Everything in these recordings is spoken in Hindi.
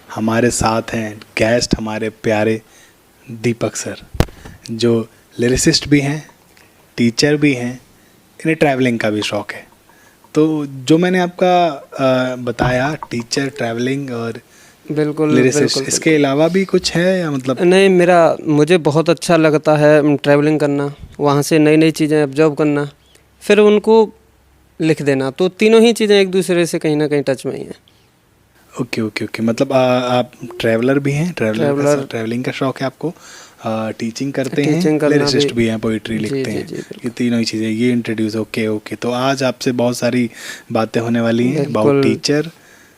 हमारे साथ हैं गेस्ट हमारे प्यारे दीपक सर, जो लिरिसिस्ट भी हैं, टीचर भी हैं, इन्हें ट्रैवलिंग का भी शौक़ है। तो जो मैंने आपका बताया टीचर, ट्रैवलिंग और बिल्कुल लिरिसिस्ट, बिल्कुल, इसके अलावा भी कुछ है या मतलब? नहीं, मुझे बहुत अच्छा लगता है ट्रैवलिंग करना, वहाँ से नई नई चीज़ें ऑब्जर्व करना, फिर उनको लिख देना। तो तीनों ही चीज़ें एक दूसरे से कहीं ना कहीं टच में ही हैं। ओके ओके ओके, मतलब आप ट्रैवलर भी हैं, ट्रैवलिंग का शौक़ है आपको, टीचिंग करते हैं, लिरिसिस्ट भी हैं, पोइट्री लिखते हैं, ये तीनों ही चीज़ें ये इंट्रोड्यूस। ओके ओके, तो आज आपसे बहुत सारी बातें होने वाली हैं अबाउट टीचर,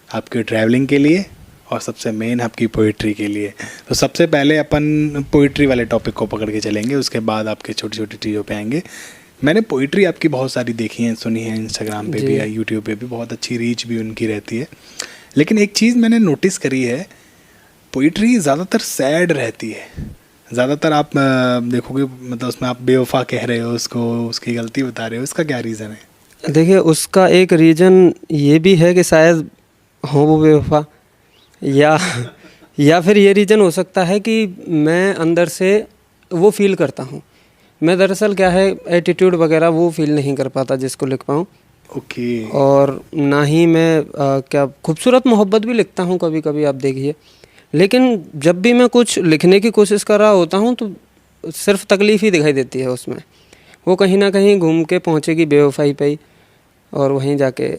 आपके ट्रैवलिंग के लिए और सबसे मेन आपकी पोइट्री के लिए। तो सबसे पहले अपन पोइट्री वाले टॉपिक को पकड़ के चलेंगे, उसके बाद आपके छोटी छोटी चीज़ों पे आएंगे। मैंने पोइट्री आपकी बहुत सारी देखी है, सुनी है, इंस्टाग्राम पे भी या यूट्यूब पे भी, बहुत अच्छी रीच भी उनकी रहती है। लेकिन एक चीज़ मैंने नोटिस करी है, पोइट्री ज़्यादातर सैड रहती है। ज़्यादातर आप देखोगे, मतलब उसमें आप बेवफा कह रहे हो उसको, उसकी गलती बता रहे हो, इसका क्या रीज़न है? देखिए, उसका एक रीज़न ये भी है कि शायद हो वो बेवफा, या फिर ये रीज़न हो सकता है कि मैं अंदर से वो फील करता हूँ। मैं दरअसल क्या है, एटीट्यूड वगैरह वो फील नहीं कर पाता जिसको लिख पाऊँ। ओके। और ना ही मैं क्या खूबसूरत मोहब्बत भी लिखता हूँ कभी कभी, आप देखिए। लेकिन जब भी मैं कुछ लिखने की कोशिश कर रहा होता हूँ तो सिर्फ तकलीफ़ ही दिखाई देती है उसमें। वो कहीं ना कहीं घूम के पहुँचेगी बेवफाई पे ही, और वहीं जाके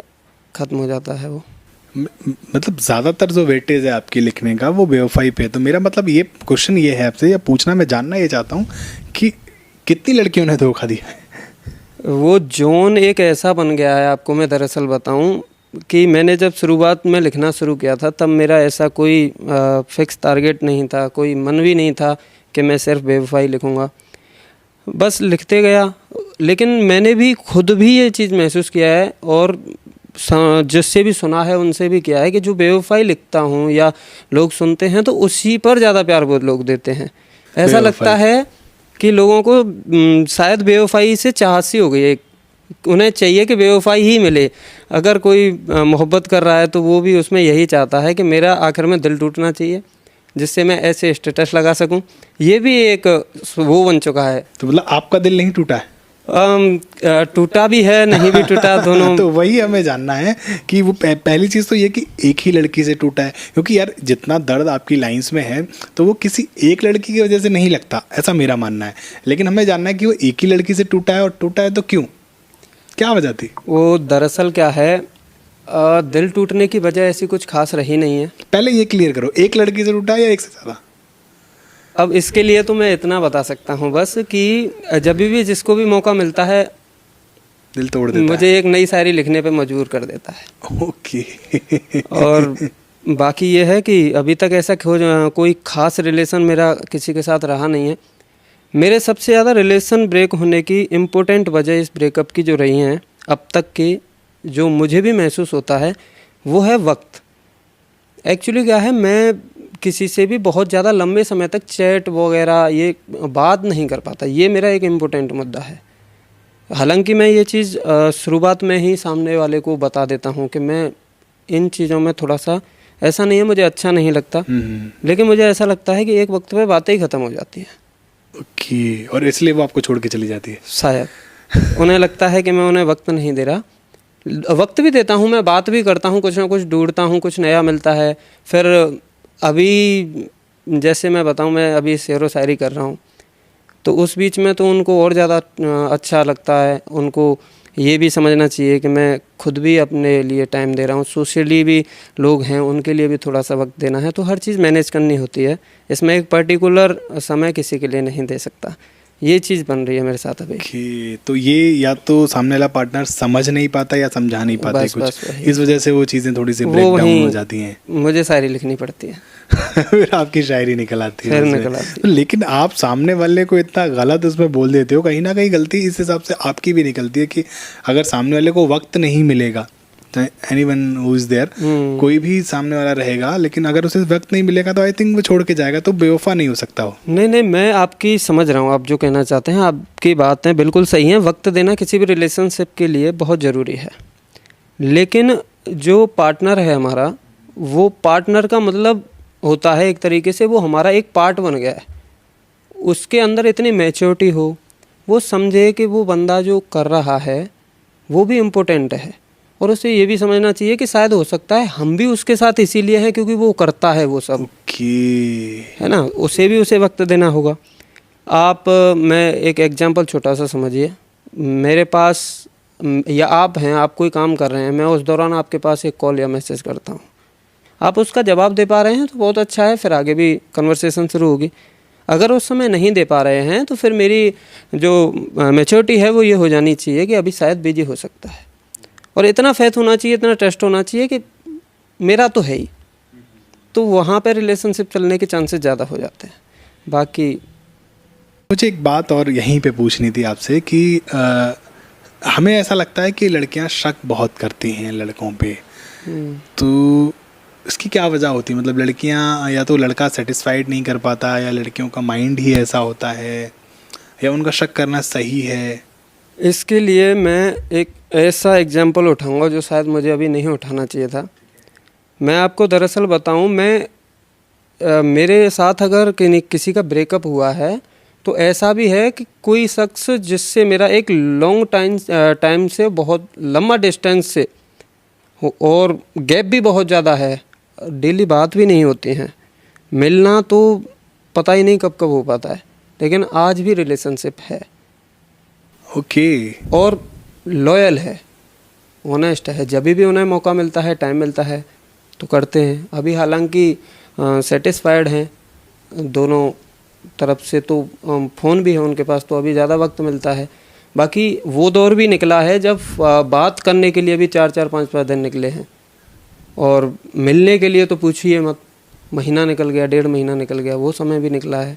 ख़त्म हो जाता है वो। मतलब ज़्यादातर जो वेटेज है आपकी लिखने का वो बेवफाई पे है। तो मेरा मतलब ये क्वेश्चन ये है आपसे, या पूछना मैं जानना ये चाहता हूँ कि कितनी लड़कियों ने धोखा दिया है? वो जोन एक ऐसा बन गया है, आपको मैं दरअसल बताऊं कि मैंने जब शुरुआत में लिखना शुरू किया था तब मेरा ऐसा कोई फिक्स टारगेट नहीं था, कोई मन भी नहीं था कि मैं सिर्फ बेवफाई लिखूंगा, बस लिखते गया। लेकिन मैंने भी खुद भी ये चीज़ महसूस किया है, और जिससे भी सुना है उनसे भी किया है, कि जो बेवफाई लिखता हूँ या लोग सुनते हैं तो उसी पर ज़्यादा प्यार बहुत लोग देते हैं। ऐसा लगता है कि लोगों को शायद बेवफाई से चाहत सी हो गई है, उन्हें चाहिए कि बेवफाई ही मिले। अगर कोई मोहब्बत कर रहा है तो वो भी उसमें यही चाहता है कि मेरा आखिर में दिल टूटना चाहिए, जिससे मैं ऐसे स्टेटस लगा सकूं। ये भी एक वो बन चुका है। तो मतलब आपका दिल नहीं टूटा है? टूटा भी है, नहीं भी टूटा, दोनों। तो वही हमें जानना है कि वो पहली चीज़ तो ये कि एक ही लड़की से टूटा है, क्योंकि यार जितना दर्द आपकी लाइंस में है तो वो किसी एक लड़की की वजह से नहीं लगता, ऐसा मेरा मानना है। लेकिन हमें जानना है कि वो एक ही लड़की से टूटा है, और टूटा है तो क्यों, क्या वजह थी? वो दरअसल क्या है, दिल टूटने की वजह ऐसी कुछ खास रही नहीं है। पहले ये क्लियर करो, एक लड़की से टूटा है या एक से ज़्यादा? अब इसके लिए तो मैं इतना बता सकता हूँ बस कि जब भी जिसको भी मौका मिलता है दिल तोड़ देता मुझे एक नई शायरी लिखने पे मजबूर कर देता है। ओके। और बाकी ये है कि अभी तक ऐसा कोई ख़ास रिलेशन मेरा किसी के साथ रहा नहीं है। मेरे सबसे ज़्यादा रिलेशन ब्रेक होने की इम्पोर्टेंट वजह इस ब्रेकअप की जो रही हैं अब तक की, जो मुझे भी महसूस होता है, वो है वक्त। एक्चुअली क्या है, मैं किसी से भी बहुत ज़्यादा लंबे समय तक चैट वगैरह ये बात नहीं कर पाता, ये मेरा एक इम्पोर्टेंट मुद्दा है। हालांकि मैं ये चीज़ शुरुआत में ही सामने वाले को बता देता हूँ कि मैं इन चीज़ों में थोड़ा सा, ऐसा नहीं है मुझे अच्छा नहीं लगता, लेकिन मुझे ऐसा लगता है कि एक वक्त पे बातें ही ख़त्म हो जाती हैं। ओके, और इसलिए वो आपको छोड़ के चली जाती है शायद। उन्हें लगता है कि मैं उन्हें वक्त नहीं दे रहा। वक्त भी देता हूँ, मैं बात भी करता हूँ, कुछ ना कुछ ढूंढता हूँ, कुछ नया मिलता है। फिर अभी जैसे मैं बताऊँ, मैं अभी शेरो शायरी कर रहा हूँ, तो उस बीच में तो उनको और ज़्यादा अच्छा लगता है। उनको ये भी समझना चाहिए कि मैं खुद भी अपने लिए टाइम दे रहा हूँ, सोशली भी लोग हैं उनके लिए भी थोड़ा सा वक्त देना है। तो हर चीज़ मैनेज करनी होती है, इसमें एक पर्टिकुलर समय किसी के लिए नहीं दे सकता। ये चीज़ बन रही है मेरे साथ अभी। तो ये या तो सामने वाला पार्टनर समझ नहीं पाता या समझा नहीं पाते कुछ, इस वजह से वो चीज़ें थोड़ी सी ब्रेक डाउन हो जाती हैं। मुझे शायरी लिखनी पड़ती है। फिर आपकी शायरी निकल आती है, निकल आती है। लेकिन आप सामने वाले को इतना गलत उसमें बोल देते हो, कहीं ना कहीं गलती इस हिसाब से आपकी भी निकलती है कि अगर सामने वाले को वक्त नहीं मिलेगा, एनीवन हु इज देयर, कोई भी सामने वाला रहेगा, लेकिन अगर उसे वक्त नहीं मिलेगा तो आई थिंक वो छोड़ के जाएगा, तो बेवफा नहीं हो सकता हो। नहीं, मैं आपकी समझ रहा हूँ, आप जो कहना चाहते हैं, आपकी बातें बिल्कुल सही हैं। वक्त देना किसी भी रिलेशनशिप के लिए बहुत ज़रूरी है, लेकिन जो पार्टनर है हमारा, वो पार्टनर का मतलब होता है एक तरीके से, वो हमारा एक पार्ट बन गया है। उसके अंदर इतनी मैच्योरिटी हो, वो समझे कि वो बंदा जो कर रहा है वो भी इम्पोर्टेंट है, और उसे ये भी समझना चाहिए कि शायद हो सकता है हम भी उसके साथ इसीलिए हैं क्योंकि वो करता है वो सब, है ना। उसे वक्त देना होगा। आप मैं एक एग्जांपल छोटा सा समझिए, मेरे पास या आप हैं, आप कोई काम कर रहे हैं, मैं उस दौरान आपके पास एक कॉल या मैसेज करता हूँ, आप उसका जवाब दे पा रहे हैं तो बहुत अच्छा है, फिर आगे भी कन्वर्सेशन शुरू होगी। अगर उस समय नहीं दे पा रहे हैं तो फिर मेरी जो मैच्योरिटी है वो ये हो जानी चाहिए कि अभी शायद बिजी हो सकता है, और इतना फेथ होना चाहिए, इतना ट्रस्ट होना चाहिए कि मेरा तो है ही, तो वहाँ पे रिलेशनशिप चलने के चांसेस ज़्यादा हो जाते हैं। बाकी मुझे एक बात और यहीं पे पूछनी थी आपसे कि हमें ऐसा लगता है कि लड़कियां शक बहुत करती हैं लड़कों पे, तो इसकी क्या वजह होती है? मतलब लड़कियां, या तो लड़का सेटिस्फाइड नहीं कर पाता, या लड़कियों का माइंड ही ऐसा होता है, या उनका शक करना सही है? इसके लिए मैं एक ऐसा एग्जाम्पल उठाऊंगा जो शायद मुझे अभी नहीं उठाना चाहिए था। मैं आपको दरअसल बताऊं, मेरे साथ अगर किसी का ब्रेकअप हुआ है तो ऐसा भी है कि कोई शख्स जिससे मेरा एक लॉन्ग टाइम से, बहुत लंबा डिस्टेंस से और गैप भी बहुत ज़्यादा है, डेली बात भी नहीं होती हैं, मिलना तो पता ही नहीं कब कब हो पाता है, लेकिन आज भी रिलेशनशिप है। ओके। और लॉयल है, ऑनेस्ट है, जब भी उन्हें मौका मिलता है, टाइम मिलता है तो करते हैं। अभी हालांकि सेटिस्फाइड हैं दोनों तरफ से, तो फ़ोन भी है उनके पास, तो अभी ज़्यादा वक्त मिलता है। बाकी वो दौर भी निकला है जब बात करने के लिए भी 4-4 5-5 दिन निकले हैं, और मिलने के लिए तो पूछिए मत, महीना निकल गया, 1.5 महीना निकल गया, वो समय भी निकला है।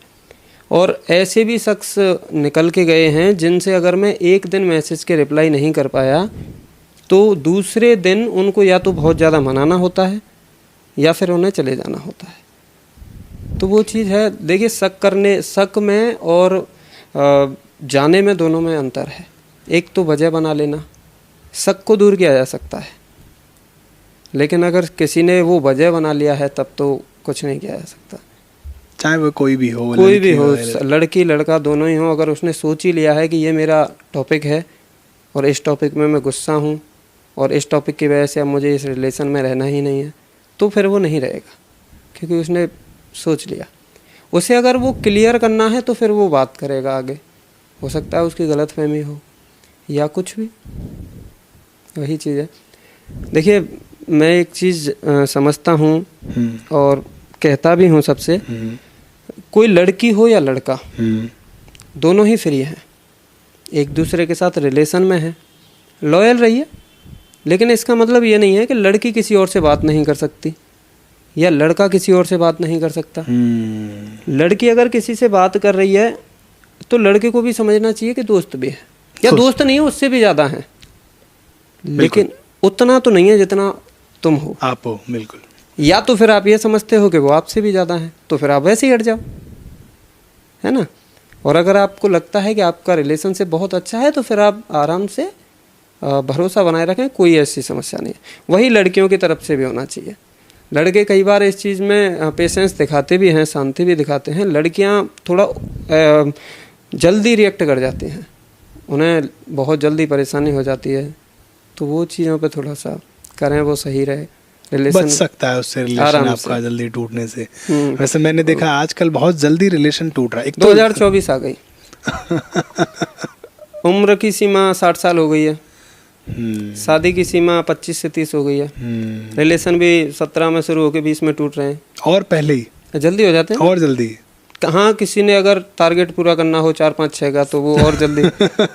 और ऐसे भी शख्स निकल के गए हैं जिनसे अगर मैं एक दिन मैसेज के रिप्लाई नहीं कर पाया तो दूसरे दिन उनको या तो बहुत ज़्यादा मनाना होता है या फिर उन्हें चले जाना होता है। तो वो चीज़ है। देखिए, शक में और जाने में, दोनों में अंतर है। एक तो वजह बना लेना, शक को दूर किया जा सकता है, लेकिन अगर किसी ने वो वजह बना लिया है तब तो कुछ नहीं किया जा सकता। चाहे वो कोई भी हो, लड़की लड़का दोनों ही हो, अगर उसने सोच ही लिया है कि ये मेरा टॉपिक है और इस टॉपिक में मैं गुस्सा हूँ और इस टॉपिक की वजह से अब मुझे इस रिलेशन में रहना ही नहीं है, तो फिर वो नहीं रहेगा, क्योंकि उसने सोच लिया। उसे अगर वो क्लियर करना है तो फिर वो बात करेगा आगे, हो सकता है उसकी गलतफहमी हो या कुछ भी, वही चीज़ है। देखिए, मैं एक चीज़ समझता हूँ और कहता भी हूँ सबसे, कोई लड़की हो या लड़का, दोनों ही फ्री हैं, एक दूसरे के साथ रिलेशन में हैं, लॉयल रहिए। लेकिन इसका मतलब ये नहीं है कि लड़की किसी और से बात नहीं कर सकती या लड़का किसी और से बात नहीं कर सकता। लड़की अगर किसी से बात कर रही है तो लड़के को भी समझना चाहिए कि दोस्त भी है, या दोस्त नहीं है उससे भी ज़्यादा है, लेकिन उतना तो नहीं है जितना तुम हो, आप हो। बिल्कुल। या तो फिर आप ये समझते हो कि वो आपसे भी ज़्यादा है, तो फिर आप वैसे ही हट जाओ, है ना। और अगर आपको लगता है कि आपका रिलेशनशिप बहुत अच्छा है तो फिर आप आराम से भरोसा बनाए रखें, कोई ऐसी समस्या नहीं है। वही लड़कियों की तरफ से भी होना चाहिए। लड़के कई बार इस चीज़ में पेशेंस दिखाते भी हैं, शांति भी दिखाते हैं, लड़कियां थोड़ा जल्दी रिएक्ट कर जाती हैं, उन्हें बहुत जल्दी परेशानी हो जाती है, तो वो चीज़ों पे थोड़ा सा करें, वो सही रहे, रिलेशन बच सकता है उससे, रिलेशन आपका जल्दी टूटने से। वैसे मैंने देखा आजकल बहुत जल्दी रिलेशन टूट रहा है। 2024 आ गई उम्र की सीमा 60 साल हो गई है, शादी की सीमा 25 से 30 हो गई है, रिलेशन भी 17 में शुरू होकर 20 में टूट रहे हैं, और पहले ही जल्दी हो जाते हैं, और जल्दी। कहाँ किसी ने अगर टारगेट पूरा करना हो 4-5-6 का तो वो और जल्दी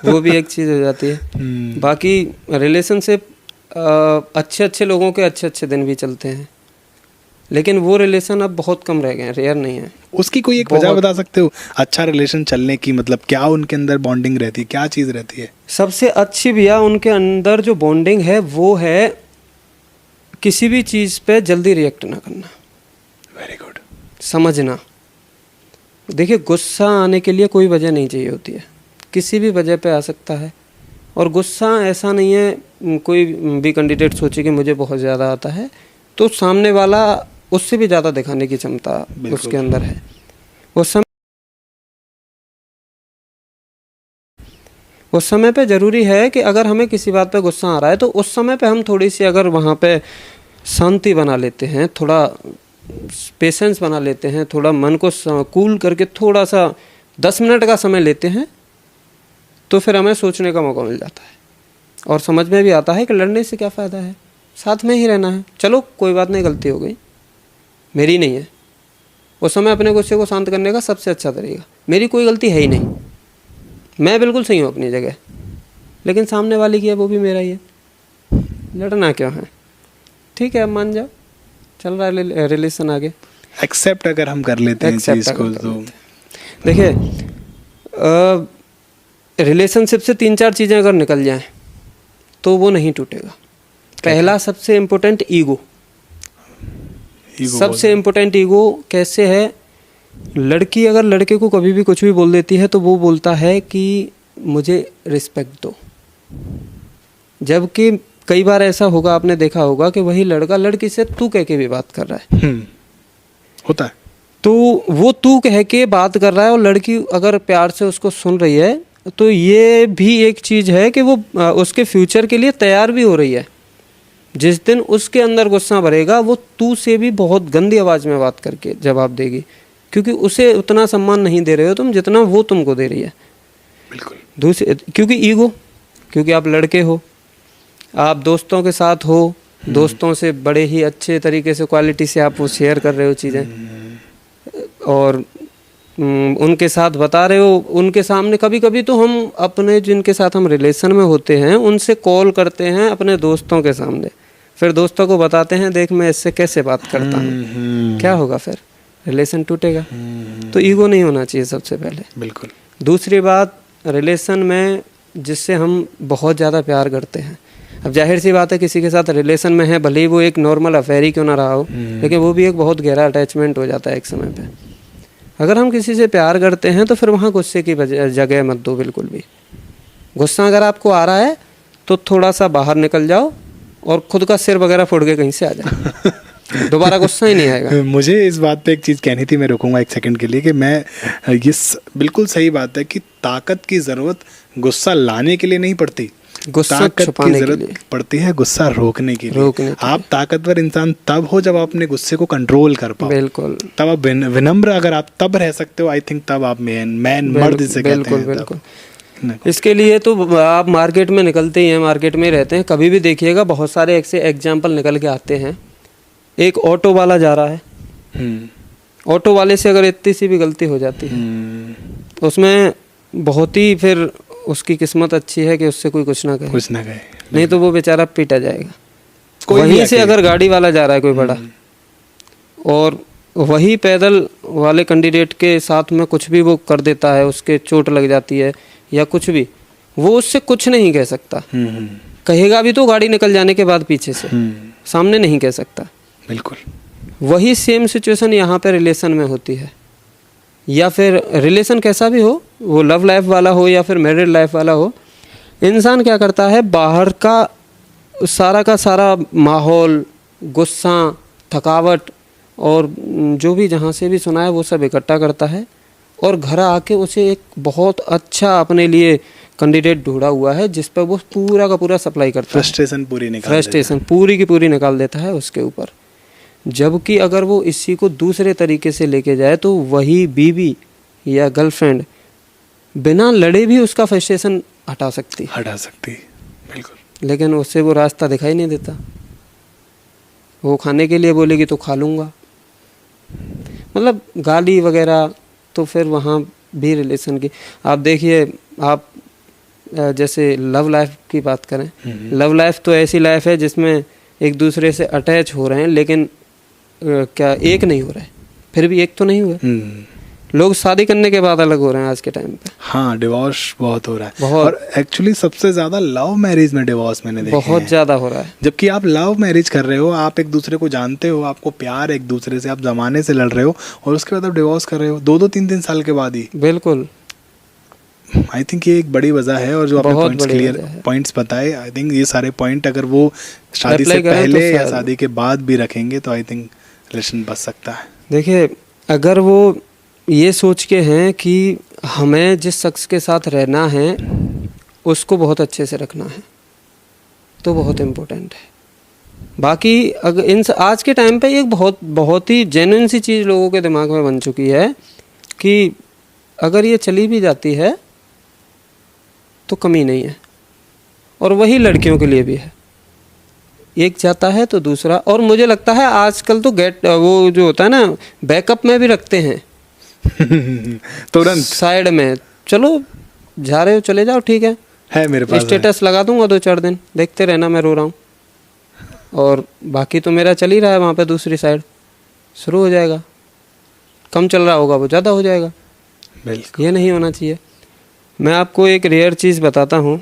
वो भी एक चीज़ हो जाती है। बाकी रिलेशनशिप अच्छे लोगों के अच्छे दिन भी चलते हैं, लेकिन वो रिलेशन अब बहुत कम रह गए हैं, रेयर नहीं है। उसकी कोई एक वजह बता सकते हो अच्छा रिलेशन चलने की? मतलब क्या उनके अंदर बॉन्डिंग रहती है, क्या चीज़ रहती है? सबसे अच्छी भैया उनके अंदर जो बॉन्डिंग है वो है किसी भी चीज़ पे जल्दी रिएक्ट ना करना। Very good. समझना। देखिए, गुस्सा आने के लिए कोई वजह नहीं चाहिए होती है, किसी भी वजह पे आ सकता है। और गुस्सा ऐसा नहीं है कोई भी कैंडिडेट सोचे कि मुझे बहुत ज़्यादा आता है तो सामने वाला उससे भी ज़्यादा दिखाने की क्षमता उसके अंदर है। उस समय पे ज़रूरी है कि अगर हमें किसी बात पे गुस्सा आ रहा है तो उस समय पे हम थोड़ी सी अगर वहाँ पे शांति बना लेते हैं, थोड़ा पेशेंस बना लेते हैं, थोड़ा मन को कूल करके थोड़ा सा 10 मिनट का समय लेते हैं, तो फिर हमें सोचने का मौका मिल जाता है और समझ में भी आता है कि लड़ने से क्या फ़ायदा है, साथ में ही रहना है। चलो कोई बात नहीं, गलती हो गई, मेरी नहीं है। उस समय अपने गुस्से को शांत करने का सबसे अच्छा तरीका, मेरी कोई गलती है ही नहीं, मैं बिल्कुल सही हूँ अपनी जगह, लेकिन सामने वाले की है वो भी मेरा ही है, लड़ना क्यों है। ठीक है, अब मान जाओ, चल रहा है रिलेशन आगे। एक्सेप्ट अगर हम कर लेते हैं चीज़ को तो देखिए, रिलेशनशिप से 3-4 चीज़ें अगर निकल जाएं तो वो नहीं टूटेगा। पहला सबसे इम्पोर्टेंट ईगो। सबसे इम्पोर्टेंट ईगो कैसे है, लड़की अगर लड़के को कभी भी कुछ भी बोल देती है तो वो बोलता है कि मुझे रिस्पेक्ट दो, जबकि कई बार ऐसा होगा, आपने देखा होगा कि वही लड़का लड़की से तू कह के भी बात कर रहा है। होता है। तो वो तू कह के बात कर रहा है और लड़की अगर प्यार से उसको सुन रही है तो ये भी एक चीज़ है कि वो उसके फ्यूचर के लिए तैयार भी हो रही है। जिस दिन उसके अंदर गुस्सा भरेगा वो तू से भी बहुत गंदी आवाज़ में बात करके जवाब देगी, क्योंकि उसे उतना सम्मान नहीं दे रहे हो तुम जितना वो तुमको दे रही है। बिल्कुल। दूसरे, क्योंकि ईगो, क्योंकि आप लड़के हो, आप दोस्तों के साथ हो, दोस्तों से बड़े ही अच्छे तरीके से क्वालिटी से आप वो शेयर कर रहे हो चीज़ें, और उनके साथ बता रहे हो, उनके सामने कभी कभी तो हम अपने जिनके साथ हम रिलेशन में होते हैं उनसे कॉल करते हैं अपने दोस्तों के सामने, फिर दोस्तों को बताते हैं देख मैं इससे कैसे बात करता हूँ। क्या होगा फिर, रिलेशन टूटेगा। तो ईगो नहीं होना चाहिए सबसे पहले। बिल्कुल। दूसरी बात, रिलेशन में जिससे हम बहुत ज़्यादा प्यार करते हैं, अब जाहिर सी बात है किसी के साथ रिलेशन में है, भले ही वो एक नॉर्मल अफेयर ही क्यों ना रहा हो, लेकिन वो भी एक बहुत गहरा अटैचमेंट हो जाता है एक समय पे। अगर हम किसी से प्यार करते हैं तो फिर वहाँ गुस्से की जगह मत दो बिल्कुल भी। गुस्सा अगर आपको आ रहा है तो थोड़ा सा बाहर निकल जाओ और खुद का सिर वगैरह फोड़ के कहीं से आ जाए, दोबारा गुस्सा ही नहीं आएगा। मुझे इस बात पे एक चीज़ कहनी थी, मैं रुकूंगा एक सेकंड के लिए, कि मैं ये बिल्कुल सही बात है कि ताकत की ज़रूरत गुस्सा लाने के लिए नहीं पड़ती, गुस्सा छुपाने की जरूरत पड़ती है गुस्सा रोकने के लिए। आप ताकतवर इंसान तब हो जब आप अपने गुस्से को कंट्रोल कर पाओ। बिल्कुल। तब आप विनम्र अगर आप तब रह सकते हो, आई थिंक तब आप मैन मर्द से कहते हैं। बिल्कुल। इसके लिए तो आप मार्केट में निकलते ही हैं, मार्केट में रहते हैं, कभी भी देखिएगा बहुत सारे ऐसे एग्जाम्पल निकल के आते हैं। एक ऑटो वाला जा रहा है, ऑटो वाले से अगर इतनी सी भी गलती हो जाती है उसमें बहुत ही फिर उसकी किस्मत अच्छी है कि उससे कोई कुछ ना कहे, नहीं तो वो बेचारा पीटा जाएगा। वहीं से अगर गाड़ी वाला जा रहा है कोई बड़ा, और वही पैदल वाले कैंडिडेट के साथ में कुछ भी वो कर देता है, उसके चोट लग जाती है या कुछ भी, वो उससे कुछ नहीं कह सकता। कहेगा भी तो गाड़ी निकल जाने के बाद पीछे से, सामने नहीं कह सकता। बिल्कुल। वही सेम सिचुएशन यहाँ पे रिलेशन में होती है, या फिर रिलेशन कैसा भी हो, वो लव लाइफ वाला हो या फिर मैरिड लाइफ वाला हो। इंसान क्या करता है, बाहर का सारा माहौल, गुस्सा, थकावट और जो भी जहाँ से भी सुना है वो सब इकट्ठा करता है और घर आके उसे एक बहुत अच्छा अपने लिए कैंडिडेट ढूंढा हुआ है जिस पर वो पूरा का पूरा सप्लाई करता है। फ्रस्ट्रेशन पूरी की पूरी निकाल देता है उसके ऊपर। जबकि अगर वो इसी को दूसरे तरीके से लेके जाए तो वही बीवी या गर्लफ्रेंड बिना लड़े भी उसका फ्रस्ट्रेशन हटा सकती। बिल्कुल। लेकिन उससे वो रास्ता दिखाई नहीं देता। वो खाने के लिए बोलेगी तो खा लूँगा, मतलब गाली वगैरह। तो फिर वहाँ भी रिलेशन की आप देखिए, आप जैसे लव लाइफ की बात करें, लव लाइफ तो ऐसी लाइफ है जिसमें एक दूसरे से अटैच हो रहे हैं, लेकिन क्या एक नहीं हो रहा है, फिर भी एक तो नहीं हुआ। लोग शादी करने के बाद अलग हो रहे हैं आज के टाइम पे। हाँ, डिवोर्स बहुत हो रहा है बहुत। और एक्चुअली सबसे ज्यादा लव मैरिज में डिवोर्स मैंने देखे बहुत ज्यादा हो रहा है। जबकि आप लव मैरिज कर रहे हो, आप एक दूसरे को जानते हो, आपको प्यार एक दूसरे से, आप जमाने से लड़ रहे हो, और उसके बाद आप डिवोर्स कर रहे हो 2-2, 3-3 साल के बाद ही। बिल्कुल। आई थिंक ये एक बड़ी वजह है। और जो आपने पॉइंट्स बताए, आई थिंक ये सारे पॉइंट अगर वो शादी से पहले या शादी के बाद भी रखेंगे तो आई थिंक रिलेशन बच सकता है? देखिए, अगर वो ये सोच के हैं कि हमें जिस शख्स के साथ रहना है उसको बहुत अच्छे से रखना है, तो बहुत इम्पोर्टेंट है। बाकी अगर आज के टाइम पे एक बहुत ही जेन्युइन सी चीज़ लोगों के दिमाग में बन चुकी है कि अगर ये चली भी जाती है तो कमी नहीं है, और वही लड़कियों के लिए भी है। एक जाता है तो दूसरा, और मुझे लगता है आजकल तो वो जो होता है ना, बैकअप में भी रखते हैं तुरंत साइड में, चलो जा रहे हो चले जाओ, ठीक है मेरे पास स्टेटस लगा दूंगा 2-4 दिन, देखते रहना मैं रो रहा हूँ, और बाकी तो मेरा चल ही रहा है वहाँ पे, दूसरी साइड शुरू हो जाएगा। कम चल रहा होगा वो ज़्यादा हो जाएगा। बिल्कुल, ये नहीं होना चाहिए। मैं आपको एक रेयर चीज़ बताता हूँ,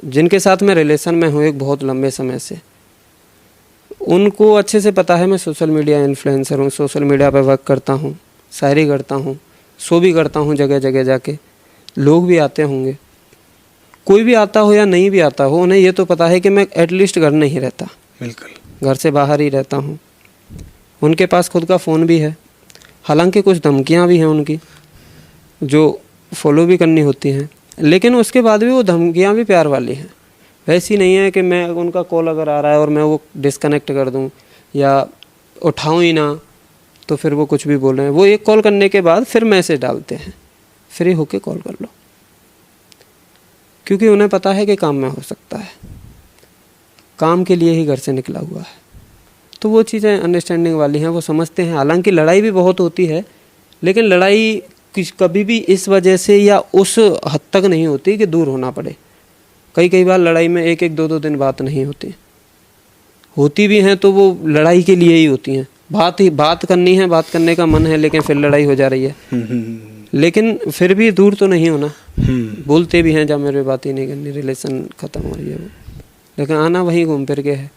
जिनके साथ मैं रिलेशन में हूँ एक बहुत लंबे समय से, उनको अच्छे से पता है मैं सोशल मीडिया इन्फ्लुएंसर हूँ, सोशल मीडिया पर वर्क करता हूँ, शायरी करता हूँ, शो भी करता हूँ जगह जगह जाके, लोग भी आते होंगे। कोई भी आता हो या नहीं भी आता हो, उन्हें ये तो पता है कि मैं एटलीस्ट घर नहीं रहता, बिल्कुल घर से बाहर ही रहता हूँ। उनके पास खुद का फ़ोन भी है, हालांकि कुछ धमकियाँ भी हैं उनकी जो फॉलो भी करनी होती हैं, लेकिन उसके बाद भी वो धमकियाँ भी प्यार वाली हैं। वैसी नहीं है कि मैं उनका कॉल अगर आ रहा है और मैं वो डिस्कनेक्ट कर दूं या उठाऊं ही ना तो फिर वो कुछ भी बोल रहे हैं। वो एक कॉल करने के बाद फिर मैसेज डालते हैं, फ्री होके कॉल कर लो, क्योंकि उन्हें पता है कि काम में हो सकता है, काम के लिए ही घर से निकला हुआ है। तो वो चीज़ें अंडरस्टैंडिंग वाली हैं, वो समझते हैं। हालांकि लड़ाई भी बहुत होती है, लेकिन लड़ाई कभी भी इस वजह से या उस हद तक नहीं होती कि दूर होना पड़े। कई बार लड़ाई में 1-1, 2-2 दिन बात नहीं होती भी हैं तो वो लड़ाई के लिए ही होती हैं। बात करनी है, बात करने का मन है, लेकिन फिर लड़ाई हो जा रही है। लेकिन फिर भी दूर तो नहीं होना। बोलते भी हैं जब मेरे बात ही नहीं करनी, रिलेशन ख़त्म हो रही है वो, लेकिन आना वहीं घूम फिर के है।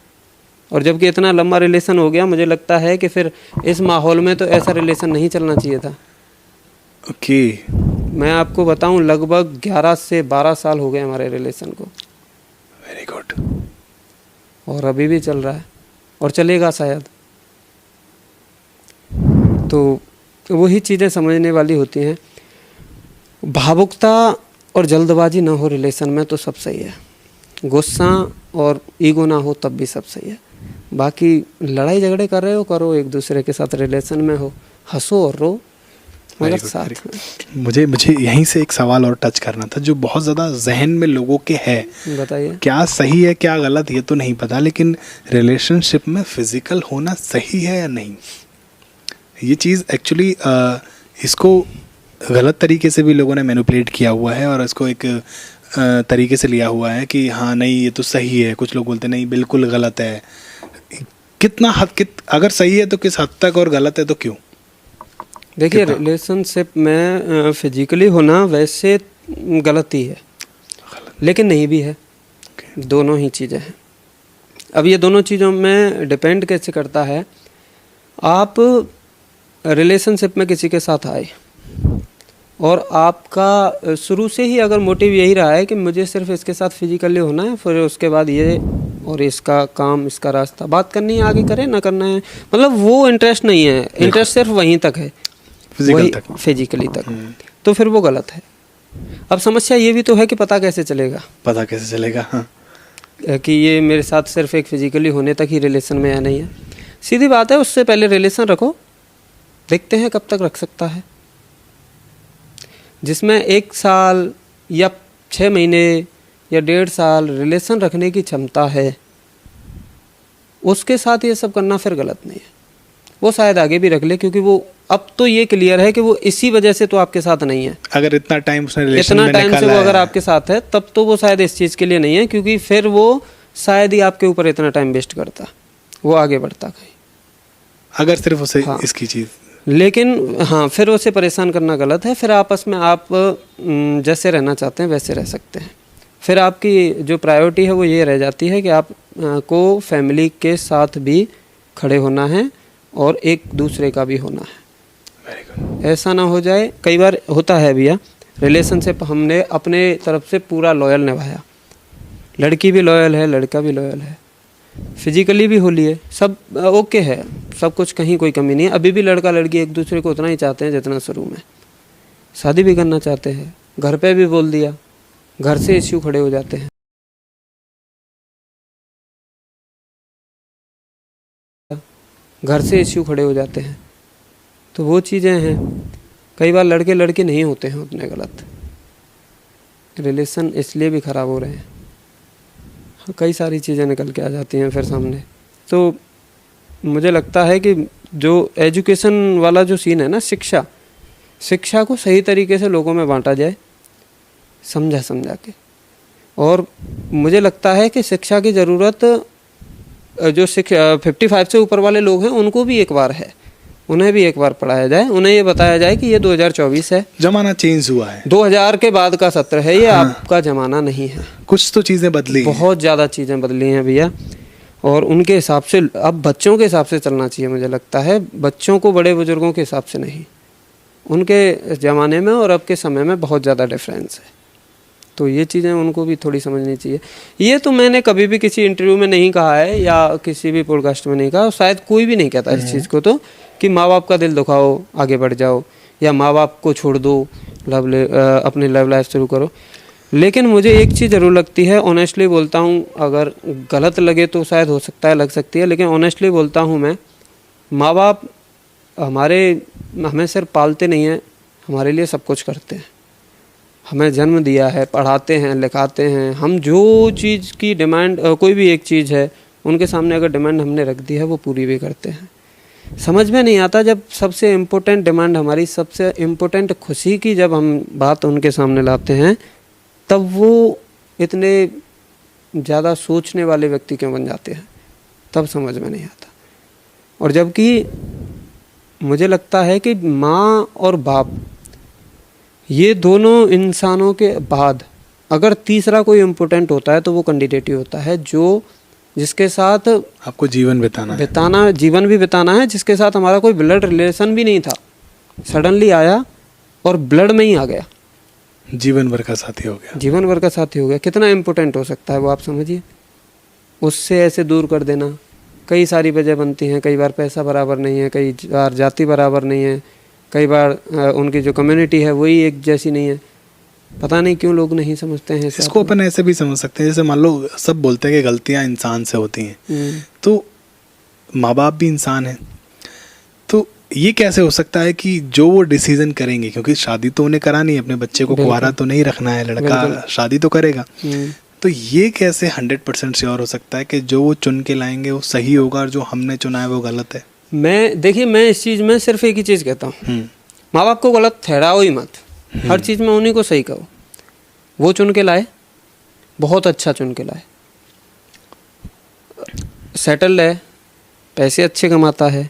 और जबकि इतना लंबा रिलेशन हो गया, मुझे लगता है कि फिर इस माहौल में तो ऐसा रिलेशन नहीं चलना चाहिए था। ओके मैं आपको बताऊं, लगभग 11 से 12 साल हो गए हमारे रिलेशन को। Very good. और अभी भी चल रहा है और चलेगा शायद। तो वही चीज़ें समझने वाली होती हैं। भावुकता और जल्दबाजी ना हो रिलेशन में तो सब सही है, गुस्सा और ईगो ना हो तब भी सब सही है। बाकी लड़ाई झगड़े कर रहे हो करो, एक दूसरे के साथ रिलेशन में हो, हंसो और रो, मगर साथ में। मुझे यहीं से एक सवाल और टच करना था जो बहुत ज़्यादा जहन में लोगों के है। बताइए। क्या सही है क्या गलत ये तो नहीं पता, लेकिन रिलेशनशिप में फिजिकल होना सही है या नहीं, ये चीज़ एक्चुअली इसको गलत तरीके से भी लोगों ने मैनिपुलेट किया हुआ है और इसको एक तरीके से लिया हुआ है कि हाँ नहीं ये तो सही है। कुछ लोग बोलते नहीं बिल्कुल गलत है। कितना अगर सही है तो किस हद तक, और गलत है तो क्यों? देखिए, रिलेशनशिप में फिजिकली होना वैसे गलत ही है, लेकिन नहीं भी है। दोनों ही चीज़ें हैं। अब ये दोनों चीज़ों में डिपेंड कैसे करता है। आप रिलेशनशिप में किसी के साथ आए और आपका शुरू से ही अगर मोटिव यही रहा है कि मुझे सिर्फ इसके साथ फिजिकली होना है, फिर उसके बाद ये और इसका काम, इसका रास्ता, बात करनी है आगे करें ना करना है, मतलब वो इंटरेस्ट नहीं है, इंटरेस्ट सिर्फ वहीं तक है, फिजिकली तक, तो फिर वो गलत है। अब समस्या ये भी तो है कि पता कैसे चलेगा? हाँ। कि ये मेरे साथ सिर्फ एक फिजिकली होने तक ही रिलेशन में या नहीं है। सीधी बात है, उससे पहले रिलेशन रखो, देखते हैं कब तक रख सकता है। जिसमें 1 साल या 6 महीने या 1.5 साल रिलेशन रखने की क्षमता है, उसके साथ ये सब करना फिर गलत नहीं है। वो शायद आगे भी रख ले, क्योंकि वो अब तो ये क्लियर है कि वो इसी वजह से तो आपके साथ नहीं है। अगर इतना टाइम उसने रिलेशन में इतना टाइम से वो अगर आपके साथ है, तब तो वो शायद इस चीज़ के लिए नहीं है, क्योंकि फिर वो शायद ही आपके ऊपर इतना टाइम वेस्ट करता, वो आगे बढ़ता कहीं, अगर सिर्फ उसे इसकी चीज़। लेकिन हाँ, फिर उसे परेशान करना गलत है। फिर आपस में आप जैसे रहना चाहते हैं वैसे रह सकते हैं। फिर आपकी जो प्रायोरिटी है वो ये रह जाती है कि आप को फैमिली के साथ भी खड़े होना है और एक दूसरे का भी होना है। ऐसा ना हो जाए, कई बार होता है भैया, रिलेशनशिप हमने अपने तरफ से पूरा लॉयल निभाया, लड़की भी लॉयल है, लड़का भी लॉयल है, फिजिकली भी होली है, सब ओके है, सब कुछ, कहीं कोई कमी नहीं है। अभी भी लड़का लड़की एक दूसरे को उतना ही चाहते हैं जितना शुरू में। शादी भी करना चाहते हैं, घर पे भी बोल दिया, घर से इश्यू खड़े हो जाते हैं। घर से इश्यू खड़े हो जाते हैं, तो वो चीज़ें हैं। कई बार लड़के लड़के नहीं होते हैं उतने गलत, रिलेशन इसलिए भी ख़राब हो रहे हैं। कई सारी चीज़ें निकल के आ जाती हैं फिर सामने। तो मुझे लगता है कि जो एजुकेशन वाला जो सीन है ना, शिक्षा को सही तरीके से लोगों में बांटा जाए, समझा के। और मुझे लगता है कि शिक्षा की ज़रूरत जो 55 से ऊपर वाले लोग हैं उनको भी एक बार है, उन्हें भी एक बार पढ़ाया जाए, उन्हें ये बताया जाए कि ये 2024 है, जमाना चेंज हुआ है, 2000 के बाद का सत्र है ये। हाँ। आपका ज़माना नहीं है, कुछ तो चीज़ें बदली, बहुत ज़्यादा चीज़ें बदली हैं भैया। और उनके हिसाब से अब बच्चों के हिसाब से चलना चाहिए, मुझे लगता है, बच्चों को बड़े बुजुर्गों के हिसाब से नहीं। उनके ज़माने में और अब के समय में बहुत ज़्यादा डिफरेंस है, तो ये चीज़ें उनको भी थोड़ी समझनी चाहिए। ये तो मैंने कभी भी किसी इंटरव्यू में नहीं कहा है या किसी भी पॉडकास्ट में नहीं कहा, शायद कोई भी नहीं कहता इस चीज़ को, तो कि माँ बाप का दिल दुखाओ, आगे बढ़ जाओ, या माँ बाप को छोड़ दो, अपनी लव लाइफ शुरू करो। लेकिन मुझे एक चीज़ ज़रूर लगती है, ऑनेस्टली बोलता हूँ, अगर गलत लगे तो शायद हो सकता है, लग सकती है, लेकिन ऑनेस्टली बोलता हूँ मैं, माँ बाप हमें सिर्फ पालते नहीं हैं, हमारे लिए सब कुछ करते हैं। हमें जन्म दिया है, पढ़ाते हैं, लिखाते हैं। हम जो चीज़ की डिमांड, कोई भी एक चीज़ है, उनके सामने अगर डिमांड हमने रख दी है, वो पूरी भी करते हैं। समझ में नहीं आता जब सबसे इम्पोर्टेंट डिमांड हमारी, सबसे इम्पोर्टेंट खुशी की जब हम बात उनके सामने लाते हैं, तब वो इतने ज़्यादा सोचने वाले व्यक्ति क्यों बन जाते हैं, तब समझ में नहीं आता। और जबकि मुझे लगता है कि माँ और बाप, ये दोनों इंसानों के बाद अगर तीसरा कोई इम्पोर्टेंट होता है तो वो कैंडिडेट ही होता है, जो जिसके साथ आपको जीवन जीवन भी बिताना है, जिसके साथ हमारा कोई ब्लड रिलेशन भी नहीं था, सडनली आया और ब्लड में ही आ गया, जीवन भर का साथी हो गया। कितना इम्पोर्टेंट हो सकता है वो, आप समझिए। उससे ऐसे दूर कर देना, कई सारी वजह बनती हैं। कई बार पैसा बराबर नहीं है, कई बार जाति बराबर नहीं है, कई बार उनकी जो कम्युनिटी है वही एक जैसी नहीं है। पता नहीं क्यों लोग नहीं समझते हैं इसको। अपन ऐसे भी समझ सकते हैं, जैसे मान लो सब बोलते हैं कि गलतियां इंसान से होती हैं, तो माँ बाप भी इंसान हैं, तो ये कैसे हो सकता है कि जो वो डिसीजन करेंगे, क्योंकि शादी तो उन्हें करानी है, अपने बच्चे को कुंवारा तो नहीं रखना है, लड़का शादी तो करेगा, तो ये कैसे 100% श्योर हो सकता है कि जो वो चुन के लाएंगे वो सही होगा और जो हमने चुना है वो गलत है? मैं इस चीज़ में सिर्फ एक ही चीज़ कहता हूँ, माँ बाप को गलत ठहराओ ही मत, हर चीज़ में उन्हीं को सही कहो। वो चुन के लाए, बहुत अच्छा चुन के लाए, सेटल्ड है, पैसे अच्छे कमाता है,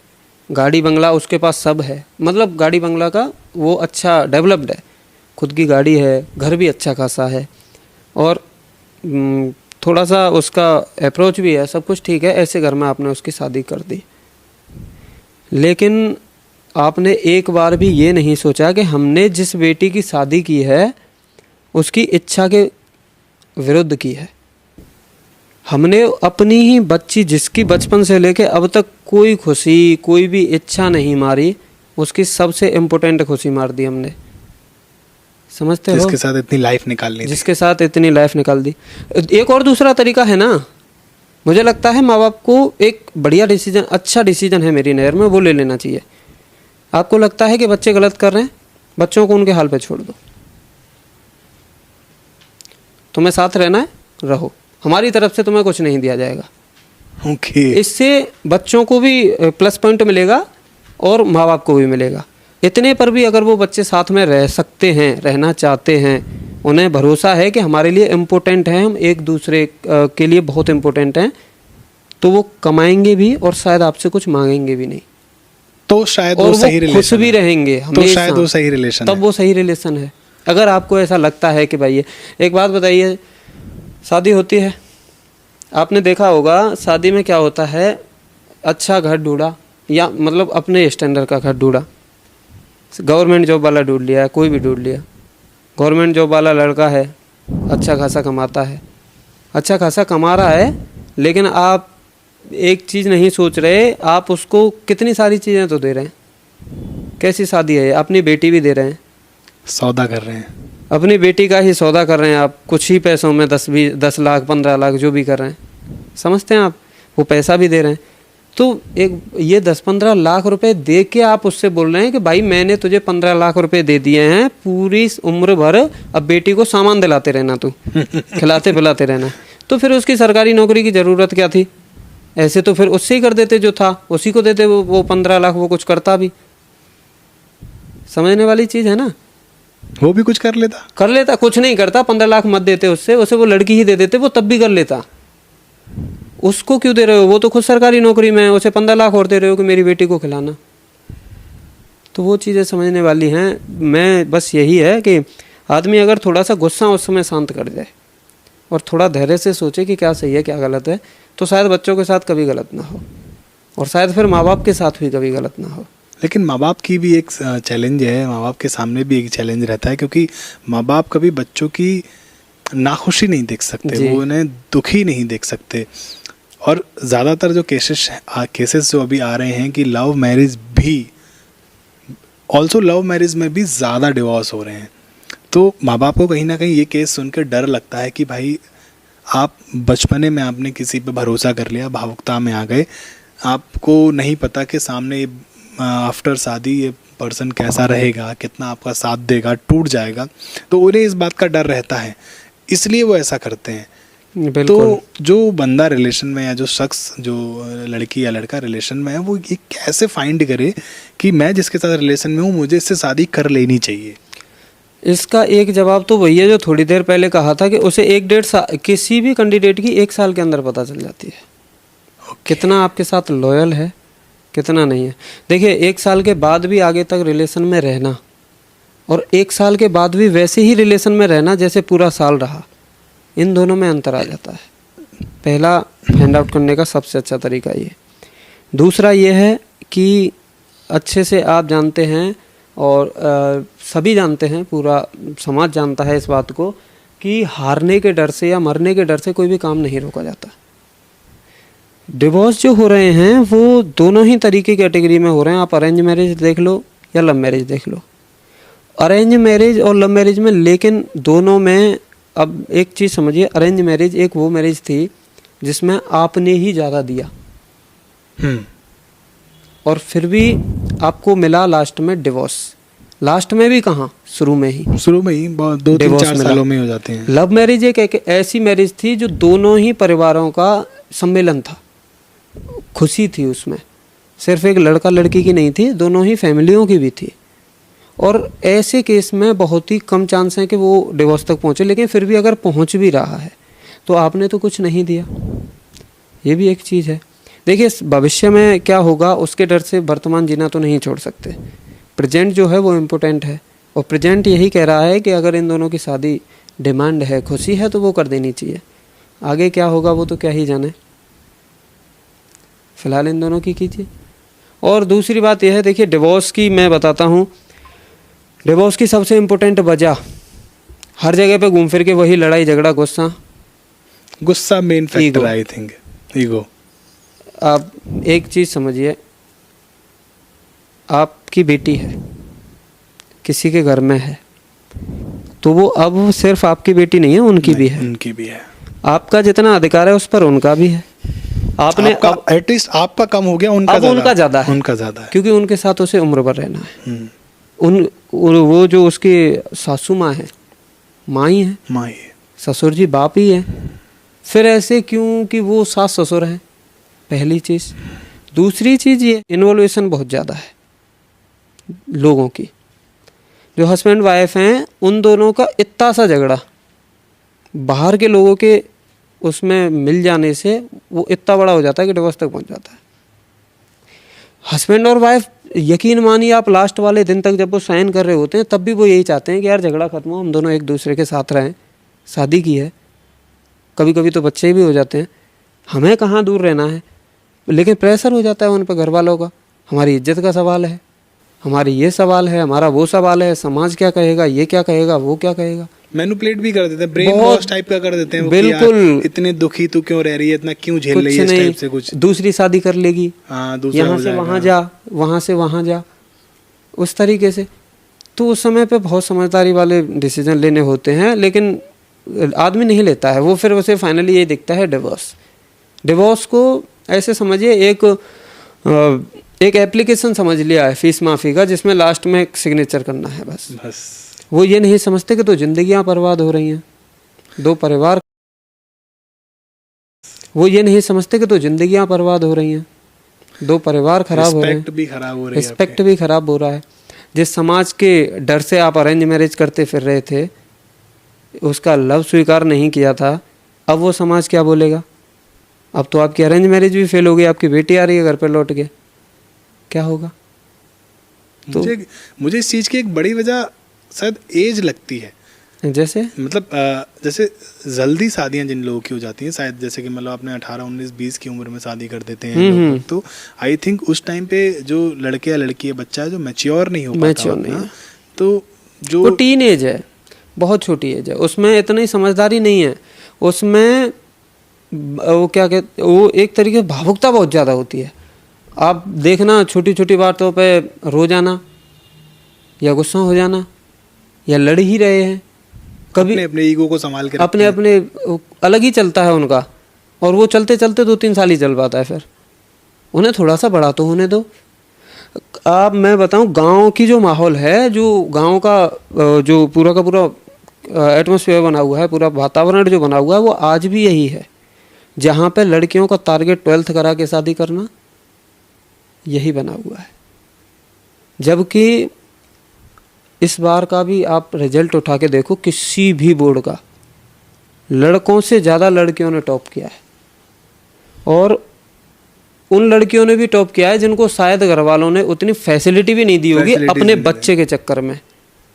गाड़ी बंगला उसके पास सब है, मतलब गाड़ी बंगला का वो अच्छा डेवलप्ड है, खुद की गाड़ी है, घर भी अच्छा खासा है, और थोड़ा सा उसका अप्रोच भी है, सब कुछ ठीक है। ऐसे घर में आपने उसकी शादी कर दी, लेकिन आपने एक बार भी ये नहीं सोचा कि हमने जिस बेटी की शादी की है उसकी इच्छा के विरुद्ध की है। हमने अपनी ही बच्ची, जिसकी बचपन से लेके अब तक कोई खुशी, कोई भी इच्छा नहीं मारी, उसकी सबसे इम्पोर्टेंट खुशी मार दी हमने। समझते हो? जिसके साथ इतनी लाइफ निकाल दी। एक और दूसरा तरीका है ना, मुझे लगता है माँ बाप को एक बढ़िया डिसीजन, अच्छा डिसीजन है मेरी नज़र में, वो ले लेना चाहिए। आपको लगता है कि बच्चे गलत कर रहे हैं, बच्चों को उनके हाल पे छोड़ दो, तुम्हें साथ रहना है रहो, हमारी तरफ से तुम्हें कुछ नहीं दिया जाएगा। इससे बच्चों को भी प्लस पॉइंट मिलेगा और माँ बाप को भी मिलेगा। इतने पर भी अगर वो बच्चे साथ में रह सकते हैं, रहना चाहते हैं, उन्हें भरोसा है कि हमारे लिए इम्पोर्टेंट है, हम एक दूसरे के लिए बहुत इम्पोर्टेंट हैं, तो वो कमाएंगे भी और शायद आपसे कुछ मांगेंगे भी नहीं, तो शायद वो सही रिलेशन, खुश भी रहेंगे हमेशा, तो शायद वो सही रिलेशन, तब वो सही रिलेशन है। अगर आपको ऐसा लगता है कि भाई, एक बात बताइए, शादी होती है, आपने देखा होगा शादी में क्या होता है, अच्छा घर ढूंढा, या मतलब अपने स्टैंडर्ड का घर ढूंढा, गवर्नमेंट जॉब वाला ढूंढ लिया, कोई भी ढूंढ लिया, गवर्नमेंट जॉब वाला लड़का है, अच्छा खासा कमाता है, अच्छा खासा कमा रहा है, लेकिन आप एक चीज़ नहीं सोच रहे, आप उसको कितनी सारी चीज़ें तो दे रहे हैं। कैसी शादी है, अपनी बेटी भी दे रहे हैं, सौदा कर रहे हैं, अपनी बेटी का ही सौदा कर रहे हैं आप, कुछ ही पैसों में 10 लाख 15 लाख जो भी कर रहे हैं, समझते हैं आप, वो पैसा भी दे रहे हैं। तो एक ये 10-15 लाख रुपए दे के आप उससे बोल रहे हैं कि भाई मैंने तुझे 15 लाख रुपए दे दिए हैं, पूरी उम्र भर अब बेटी को सामान दिलाते रहना, तू खिलाते पिलाते रहना। तो फिर उसकी सरकारी नौकरी की ज़रूरत क्या थी? ऐसे तो फिर उससे ही कर देते, जो था उसी को देते, वो 15 लाख वो कुछ करता भी। समझने वाली चीज़ है ना। वो भी कुछ कर लेता, कुछ नहीं करता, 15 लाख मत देते उससे, उसे वो लड़की ही दे देते, वो तब भी कर लेता। उसको क्यों दे रहे हो? वो तो खुद सरकारी नौकरी में है, उसे 15 लाख और दे रहे हो कि मेरी बेटी को खिलाना। तो वो चीज़ें समझने वाली हैं। मैं बस यही है कि आदमी अगर थोड़ा सा गुस्सा उस समय शांत कर जाए और थोड़ा धैर्य से सोचे कि क्या सही है क्या गलत है, तो शायद बच्चों के साथ कभी गलत ना हो, और शायद फिर माँ बाप के साथ भी कभी गलत ना हो। लेकिन माँ बाप की भी एक चैलेंज है, माँ बाप के सामने भी एक चैलेंज रहता है, क्योंकि माँ बाप कभी बच्चों की नाखुशी नहीं देख सकते, वो उन्हें दुखी नहीं देख सकते। और ज़्यादातर जो केसेस जो अभी आ रहे हैं कि लव मैरिज में भी ज़्यादा डिवोर्स हो रहे हैं। तो माँ बाप को कहीं ना कहीं ये केस सुनकर डर लगता है कि भाई आप बचपने में आपने किसी पे भरोसा कर लिया, भावुकता में आ गए, आपको नहीं पता कि सामने आफ्टर शादी ये पर्सन कैसा रहेगा, कितना आपका साथ देगा, टूट जाएगा। तो उन्हें इस बात का डर रहता है, इसलिए वो ऐसा करते हैं। तो जो बंदा रिलेशन में या जो शख्स, जो लड़की या लड़का रिलेशन में है, वो ये कैसे फाइंड करे कि मैं जिसके साथ रिलेशन में हूँ मुझे इससे शादी कर लेनी चाहिए? इसका एक जवाब तो वही है जो थोड़ी देर पहले कहा था कि उसे 1-1.5 साल, किसी भी कैंडिडेट की 1 साल के अंदर पता चल जाती है कितना आपके साथ लॉयल है, कितना नहीं है। देखिए 1 साल के बाद भी आगे तक रिलेशन में रहना और 1 साल के बाद भी वैसे ही रिलेशन में रहना जैसे पूरा साल रहा, इन दोनों में अंतर आ जाता है। पहला फाइंड आउट करने का सबसे अच्छा तरीका ये। दूसरा ये है कि अच्छे से आप जानते हैं और सभी जानते हैं, पूरा समाज जानता है इस बात को कि हारने के डर से या मरने के डर से कोई भी काम नहीं रोका जाता। डिवोर्स जो हो रहे हैं वो दोनों ही तरीके कैटेगरी में हो रहे हैं। आप अरेंज मैरिज देख लो या लव मैरिज देख लो। अरेंज मैरिज और लव मैरिज में, लेकिन दोनों में अब एक चीज़ समझिए, अरेंज मैरिज एक वो मैरिज थी जिसमें आपने ही ज़्यादा दिया और फिर भी आपको मिला लास्ट में डिवोर्स। लास्ट में भी कहाँ, शुरू में ही 2-3-4 सालों में हो जाते हैं। लव मैरिज एक ऐसी मैरिज थी जो दोनों ही परिवारों का सम्मेलन था, खुशी थी उसमें, सिर्फ एक लड़का लड़की की नहीं थी, दोनों ही फैमिलियों की भी थी। और ऐसे केस में बहुत ही कम चांस है कि वो डिवोर्स तक पहुँचे, लेकिन फिर भी अगर पहुँच भी रहा है तो आपने तो कुछ नहीं दिया, ये भी एक चीज़ है। देखिए भविष्य में क्या होगा उसके डर से वर्तमान जीना तो नहीं छोड़ सकते। प्रेजेंट जो है वो इम्पोर्टेंट है, और प्रेजेंट यही कह रहा है कि अगर इन दोनों की शादी डिमांड है, खुशी है, तो वो कर देनी चाहिए। आगे क्या होगा वो तो क्या ही जाने, फिलहाल इन दोनों की कीजिए। और दूसरी बात यह है, देखिए डिवोर्स की मैं बताता हूँ, डिवोर्स की सबसे इम्पोर्टेंट वजह हर जगह पे घूम फिर के वही लड़ाई झगड़ा गुस्सा main factor, I think ego. आप एक चीज़ समझिए, आपकी बेटी है, किसी के घर में है, तो वो अब सिर्फ आपकी बेटी नहीं है, उनकी भी है। आपका जितना अधिकार है उस पर उनका भी है। आपने एटलीस्ट आपका कम हो गया, उनका ज़्यादा है, क्योंकि उनके साथ उसे उम्र भर रहना है। वो जो उसकी सासू माँ है, माँ ही है, ससुर जी बाप ही है। फिर ऐसे क्यों कि वो सास ससुर है, पहली चीज़। दूसरी चीज़ ये इन्वॉल्वेशन बहुत ज़्यादा है लोगों की, जो हस्बैंड वाइफ हैं उन दोनों का इतना सा झगड़ा बाहर के लोगों के उसमें मिल जाने से वो इतना बड़ा हो जाता है कि डिवोर्स तक पहुंच जाता है। हस्बैंड और वाइफ, यकीन मानिए आप, लास्ट वाले दिन तक जब वो साइन कर रहे होते हैं तब भी वो यही चाहते हैं कि यार झगड़ा खत्म हो, हम दोनों एक दूसरे के साथ रहें, शादी की है, कभी कभी तो बच्चे भी हो जाते हैं, हमें कहाँ दूर रहना है। लेकिन प्रेशर हो जाता है उन पर घर वालों का, हमारी इज्जत का सवाल है, हमारी ये सवाल है, हमारा वो सवाल है, समाज क्या कहेगा, ये क्या कहेगा, वो क्या कहेगा। मैनिपुलेट भी कर देते हैं, ब्रेन वॉश टाइप का कर देते हैं वो, बिल्कुल। कि यार इतने दुखी तू क्यों रह रही है, इतना क्यों झेल रही है, इस टाइप से कुछ। दूसरी शादी कर लेगी, यहाँ से वहाँ जा, वहाँ से वहाँ जा, उस तरीके से। तो उस समय पे बहुत समझदारी वाले डिसीजन लेने होते हैं, लेकिन आदमी नहीं लेता है वो। फिर उसे फाइनली ये दिखता है डिवोर्स। डिवोर्स को ऐसे समझिए एक एप्लीकेशन समझ लिया है फीस माफ़ी का, जिसमें लास्ट में एक सिग्नेचर करना है बस। वो ये नहीं समझते कि तो जिंदगियां बर्बाद हो रही हैं, दो परिवार, वो ये नहीं समझते कि तो जिंदगियां बर्बाद हो रही हैं, दो परिवार खराब हो रहे हैं, रिस्पेक्ट भी खराब हो रहा है। जिस समाज के डर से आप अरेंज मैरिज करते फिर रहे थे, उसका लव स्वीकार नहीं किया था, अब वो समाज क्या बोलेगा? अब तो आपकी अरेंज मैरिज भी फेल हो गई, आपकी बेटी आ रही है घर पे लौट के, क्या होगा? तो मुझे इस चीज़ की एक बड़ी वजह शायद एज लगती है। जैसे मतलब जैसे जल्दी शादियां जिन लोगों की हो जाती हैं, शायद जैसे कि मतलब आपने 18, 19, 20 की उम्र में शादी कर देते हैं लोग, तो आई थिंक उस टाइम पे जो लड़के या लड़की है, बच्चा है जो मैच्योर नहीं हो पाता, नहीं, तो जो वो टीन एज है, बहुत छोटी एज है, उसमें इतनी समझदारी नहीं है, उसमें वो क्या कहते, वो एक तरीके भावुकता बहुत ज़्यादा होती है। आप देखना छोटी छोटी बातों पे रो जाना या गुस्सा हो जाना या लड़ ही रहे हैं, कभी अपने ईगो को संभाल के अपने अलग ही चलता है उनका, और वो चलते चलते 2-3 साल ही चल पाता है, फिर उन्हें थोड़ा सा बड़ा तो होने दो। आप मैं बताऊं, गांव की जो माहौल है, जो गांव का जो पूरा का पूरा एटमॉस्फेयर बना हुआ है, पूरा वातावरण जो बना हुआ है, वो आज भी यही है, जहाँ पे लड़कियों का टारगेट 12th करा के शादी करना, यही बना हुआ है। जबकि इस बार का भी आप रिजल्ट उठा के देखो, किसी भी बोर्ड का, लड़कों से ज़्यादा लड़कियों ने टॉप किया है, और उन लड़कियों ने भी टॉप किया है जिनको शायद घर वालों ने उतनी फैसिलिटी भी नहीं दी होगी अपने बच्चे के चक्कर में,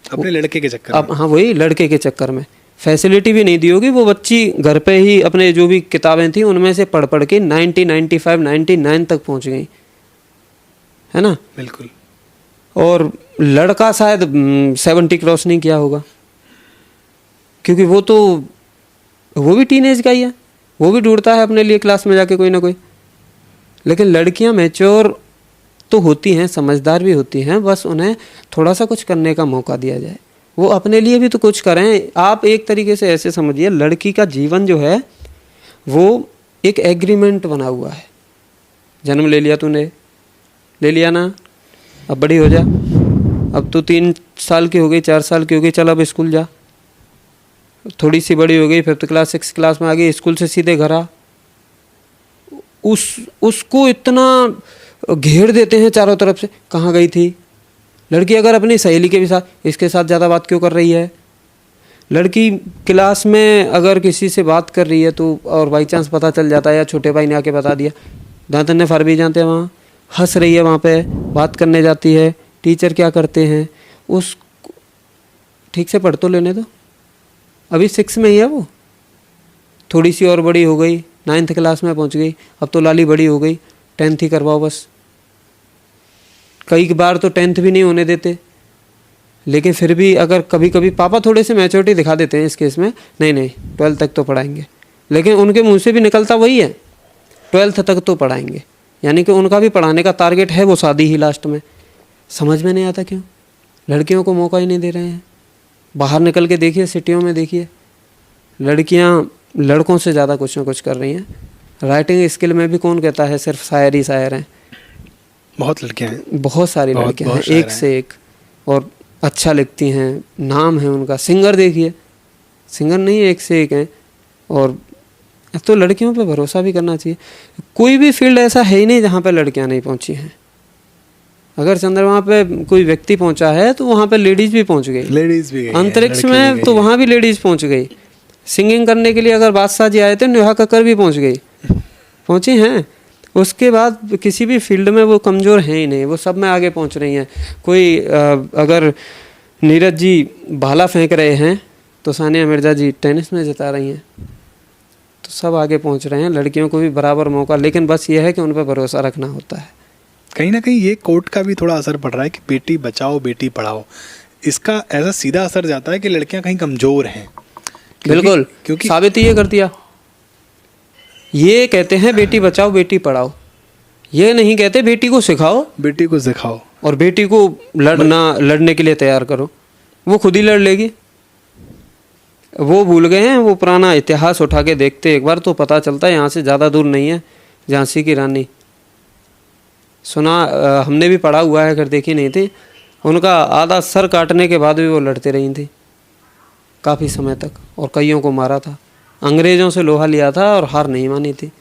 अपने लड़के के चक्कर में। हाँ, वही लड़के के चक्कर में फैसिलिटी भी नहीं दी होगी। वो बच्ची घर पे ही अपने जो भी किताबें थी उनमें से पढ़ पढ़ के 90, 95, 99 तक पहुंच गई, है ना? बिल्कुल। और लड़का शायद 70 क्रॉस नहीं किया होगा, क्योंकि वो भी टीनेज का ही है, वो भी ढूंढता है अपने लिए क्लास में जाके कोई ना कोई। लेकिन लड़कियां मैच्योर तो होती हैं, समझदार भी होती हैं, बस उन्हें थोड़ा सा कुछ करने का मौका दिया जाए, वो अपने लिए भी तो कुछ करें। आप एक तरीके से ऐसे समझिए, लड़की का जीवन जो है वो एक एग्रीमेंट बना हुआ है। जन्म ले लिया तूने, ले लिया ना, अब बड़ी हो जा, अब तू 3 साल की हो गई, 4 साल की हो गई, चल अब स्कूल जा। थोड़ी सी बड़ी हो गई, 5th क्लास 6th क्लास में आ गई, स्कूल से सीधे घर आ। उसको इतना घेर देते हैं चारों तरफ से, कहाँ गई थी लड़की? अगर अपनी सहेली के भी साथ, इसके साथ ज़्यादा बात क्यों कर रही है? लड़की क्लास में अगर किसी से बात कर रही है तो, और बाई चांस पता चल जाता है, या छोटे भाई ने आके बता दिया, दांतन ने फर भी जानते हैं, वहाँ हंस रही है, वहाँ पे बात करने जाती है, टीचर क्या करते हैं, उस ठीक से पढ़ तो लेने दो, अभी 6 में ही है वो, थोड़ी सी और बड़ी हो गई, 9th क्लास में पहुँच गई, अब तो लाली बड़ी हो गई, 10th ही करवाओ बस। कई बार तो 10th भी नहीं होने देते, लेकिन फिर भी अगर कभी कभी पापा थोड़े से मैच्योरिटी दिखा देते हैं इस केस में, नहीं 12th तक तो पढ़ाएंगे, लेकिन उनके मुंह से भी निकलता वही है, 12th तक तो पढ़ाएंगे, यानी कि उनका भी पढ़ाने का टारगेट है वो शादी ही लास्ट में। समझ में नहीं आता क्यों लड़कियों को मौका ही नहीं दे रहे हैं। बाहर निकल के देखिए, सिटियों में देखिए, लड़कियां लड़कों से ज़्यादा कुछ ना कुछ कर रही हैं। राइटिंग स्किल में भी कौन कहता है सिर्फ शायर ही शायर हैं, बहुत लड़कियां हैं, बहुत सारी लड़कियां हैं, एक से एक, और अच्छा लिखती हैं, नाम है उनका। सिंगर देखिए, सिंगर नहीं एक से एक हैं। और तो लड़कियों पे भरोसा भी करना चाहिए। कोई भी फील्ड ऐसा है ही नहीं जहाँ पे लड़कियाँ नहीं पहुँची हैं। अगर चंद्रमा पे कोई व्यक्ति पहुँचा है तो वहाँ पे लेडीज़ भी पहुँच गई, लेडीज़ भी गई, अंतरिक्ष में तो वहाँ भी लेडीज़ पहुँच गई। सिंगिंग करने के लिए अगर बादशाह जी आए थे, नेहा कक्कर भी पहुँच गई, पहुँची हैं। उसके बाद किसी भी फील्ड में वो कमज़ोर हैं ही नहीं, वो सब में आगे पहुँच रही हैं। कोई अगर नीरज जी भाला फेंक रहे हैं तो सानिया मिर्ज़ा जी टेनिस में जिता रही हैं, तो सब आगे पहुँच रहे हैं। लड़कियों को भी बराबर मौका, लेकिन बस ये है कि उन पर भरोसा रखना होता है। कहीं ना कहीं ये कोर्ट का भी थोड़ा असर पड़ रहा है कि बेटी बचाओ बेटी पढ़ाओ। इसका ऐसा सीधा असर जाता है कि लड़कियां कहीं कमजोर हैं। बिल्कुल, क्योंकि साबित ये कर दिया। ये कहते हैं बेटी बचाओ बेटी पढ़ाओ, ये नहीं कहते बेटी को सिखाओ, बेटी को सिखाओ और बेटी को लड़ने के लिए तैयार करो। वो खुद ही लड़ लेगी। वो भूल गए हैं, वो पुराना इतिहास उठा के देखते एक बार तो पता चलता है यहाँ से ज़्यादा दूर नहीं है झांसी की रानी। सुना, हमने भी पढ़ा हुआ है, अगर देखी नहीं थी। उनका आधा सर काटने के बाद भी वो लड़ते रही थी काफ़ी समय तक, और कईयों को मारा था। अंग्रेज़ों से लोहा लिया था और हार नहीं मानी थी।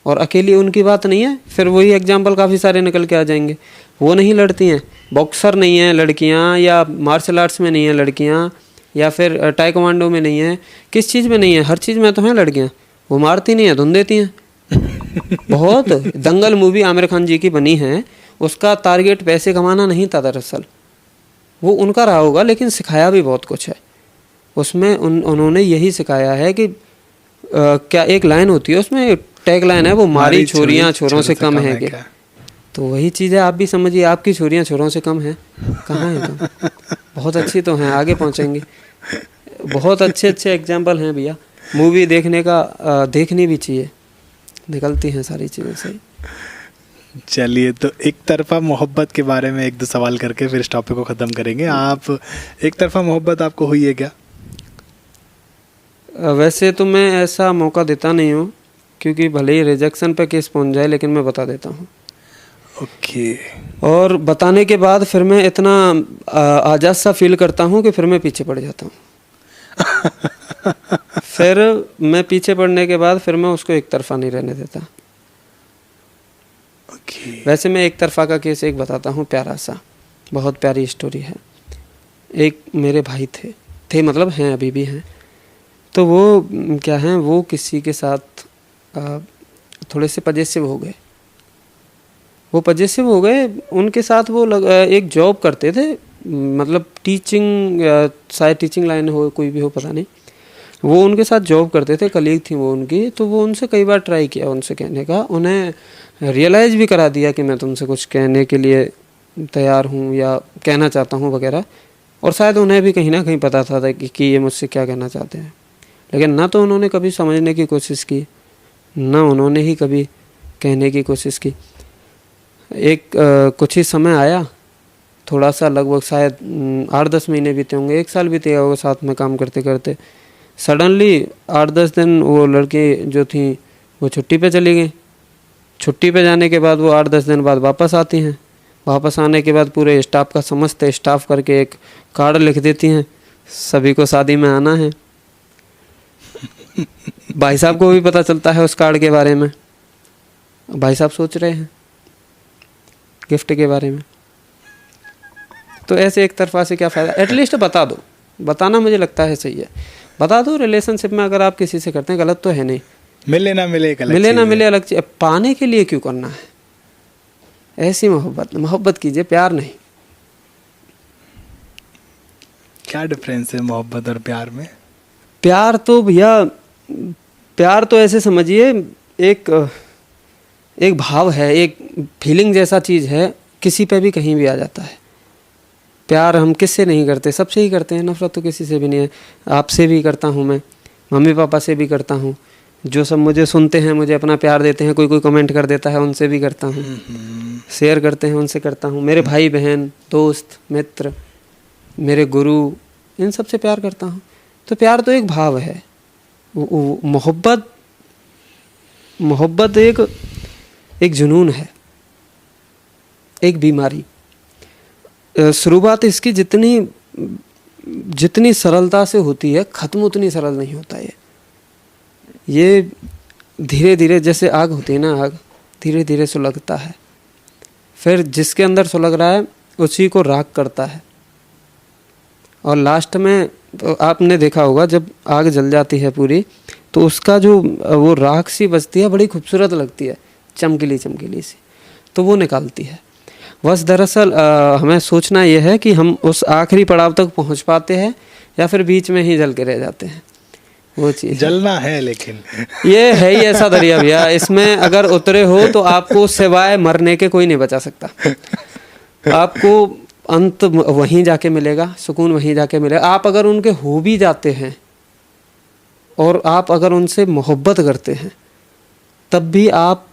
और अकेली उनकी बात नहीं है, फिर वही एग्जाम्पल काफ़ी सारे निकल के आ जाएंगे। वो नहीं लड़ती हैं, बॉक्सर नहीं हैं लड़कियां, या मार्शल आर्ट्स में नहीं हैं लड़कियां, या फिर टाइकोमांडो में नहीं है, किस चीज़ में नहीं है, हर चीज़ में तो हैं लड़कियां। वो मारती नहीं है, धुन देती हैं। बहुत दंगल मूवी आमिर खान जी की बनी है, उसका टारगेट पैसे कमाना नहीं था दरअसल, वो उनका रहा होगा, लेकिन सिखाया भी बहुत कुछ है उसमें। उन्होंने यही सिखाया है कि क्या एक लाइन होती है उसमें, टैग लाइन है वो, मारी छोरियां छोरों से कम है क्या। तो वही चीज़ है, आप भी समझिए, आपकी छोरियां छोरों से कम हैं? कहाँ हैं तो? बहुत अच्छी तो हैं, आगे पहुँचेंगी। बहुत अच्छे अच्छे एग्जाम्पल हैं भैया, मूवी देखने का देखनी भी चाहिए, निकलती हैं सारी चीज़ें सही। चलिए, तो एक तरफा मोहब्बत के बारे में एक दो सवाल करके फिर इस टॉपिक को ख़त्म करेंगे। आप एक तरफा मोहब्बत आपको हुई है क्या? वैसे तो मैं ऐसा मौका देता नहीं हूँ, क्योंकि भले ही रिजेक्शन पे केस पहुँच जाए, लेकिन मैं बता देता हूँ। ओके। और बताने के बाद फिर मैं इतना आज़ाद सा फील करता हूँ कि फिर मैं पीछे पड़ जाता हूँ। फिर मैं पीछे पड़ने के बाद फिर मैं उसको एक तरफा नहीं रहने देता। वैसे मैं एक तरफा का केस एक बताता हूँ, प्यारा सा, बहुत प्यारी स्टोरी है। एक मेरे भाई थे मतलब हैं, अभी भी हैं। तो वो क्या हैं, वो किसी के साथ थोड़े से पजेसिव हो गए। उनके साथ वो एक जॉब करते थे, मतलब टीचिंग, शायद टीचिंग लाइन हो, कोई भी हो पता नहीं। वो उनके साथ जॉब करते थे, कलीग थी वो उनकी। तो वो उनसे कई बार ट्राई किया उनसे कहने का, उन्हें रियलाइज़ भी करा दिया कि मैं तुमसे कुछ कहने के लिए तैयार हूँ या कहना चाहता हूँ वगैरह। और शायद उन्हें भी कहीं ना कहीं पता था कि ये मुझसे क्या कहना चाहते हैं, लेकिन ना तो उन्होंने कभी समझने की कोशिश की, ना उन्होंने ही कभी कहने की कोशिश की। एक कुछ ही समय आया, थोड़ा सा, लगभग शायद 8-10 महीने बीते होंगे, 1 साल बीते होगा साथ में काम करते करते। सडनली 8-10 दिन वो लड़की जो थी वो छुट्टी पे चली गई। छुट्टी पे जाने के बाद वो 8-10 दिन बाद वापस आती हैं। वापस आने के बाद पूरे स्टाफ का, समस्त स्टाफ करके एक कार्ड लिख देती हैं, सभी को शादी में आना है। भाई साहब को भी पता चलता है उस कार्ड के बारे में। भाई साहब सोच रहे हैं गिफ्ट के बारे में। तो ऐसे एक तरफा से क्या फ़ायदा, एटलीस्ट बता दो। बताना मुझे लगता है सही है, बता दो। रिलेशनशिप में अगर आप किसी से करते हैं, गलत तो है नहीं। मिले ना मिले अलग चीज़। पाने के लिए क्यों करना है ऐसी मोहब्बत कीजिए, प्यार नहीं। क्या डिफरेंस है मोहब्बत और प्यार में? प्यार तो भैया, प्यार तो ऐसे समझिए एक भाव है, एक फीलिंग जैसा चीज़ है, किसी पे भी कहीं भी आ जाता है। प्यार हम किससे नहीं करते, सबसे ही करते हैं। नफरत तो किसी से भी नहीं है। आपसे भी करता हूँ मैं, मम्मी पापा से भी करता हूँ, जो सब मुझे सुनते हैं, मुझे अपना प्यार देते हैं, कोई कमेंट कर देता है, उनसे भी करता हूँ। शेयर करते हैं, उनसे करता हूँ। मेरे भाई बहन, दोस्त, मित्र, मेरे गुरु, इन सब से प्यार करता हूँ। तो प्यार तो एक भाव है। मोहब्बत एक जुनून है, एक बीमारी। शुरुआत इसकी जितनी सरलता से होती है, ख़त्म उतनी सरल नहीं होता है। ये धीरे धीरे, जैसे आग होती है ना, आग धीरे धीरे सुलगता है, फिर जिसके अंदर सुलग रहा है उसी को राख करता है, और लास्ट में तो आपने देखा होगा जब आग जल जाती है पूरी, तो उसका जो वो राख सी बचती है, बड़ी खूबसूरत लगती है, चमकीली सी, तो वो निकालती है। बस दरअसल हमें सोचना यह है कि हम उस आखिरी पड़ाव तक पहुंच पाते हैं या फिर बीच में ही जल के रह जाते हैं। वो चीज़ जलना है, लेकिन ये है ही ऐसा दरिया भैया, इसमें अगर उतरे हो तो आपको सिवाय मरने के कोई नहीं बचा सकता। आपको अंत वहीं जाके मिलेगा, सुकून वहीं जाके मिलेगा। आप अगर उनके हो भी जाते हैं और आप अगर उनसे मोहब्बत करते हैं, तब भी आप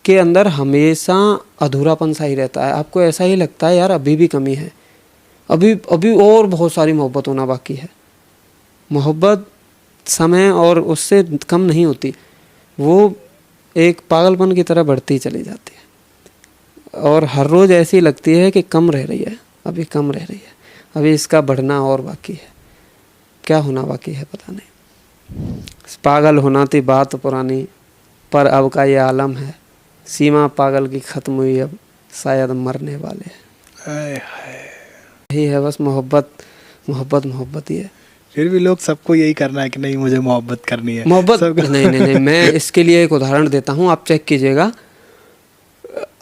के अंदर हमेशा अधूरापन सा ही रहता है। आपको ऐसा ही लगता है यार अभी भी कमी है, अभी और बहुत सारी मोहब्बत होना बाकी है। मोहब्बत समय और उससे कम नहीं होती, वो एक पागलपन की तरह बढ़ती चली जाती है और हर रोज़ ऐसी लगती है कि कम रह रही है, अभी कम रह रही है, अभी इसका बढ़ना और बाकी है। क्या होना बाकी है पता नहीं। पागल होना थी बात पुरानी, पर अब का ये आलम है। सीमा पागल की ख़त्म हुई, अब शायद मरने वाले हैं। यही है बस, मोहब्बत मोहब्बत मोहब्बत ही है। फिर भी लोग सबको यही करना है कि नहीं मुझे मोहब्बत करनी है। मोहब्बत नहीं, मैं इसके लिए एक उदाहरण देता हूँ, आप चेक कीजिएगा।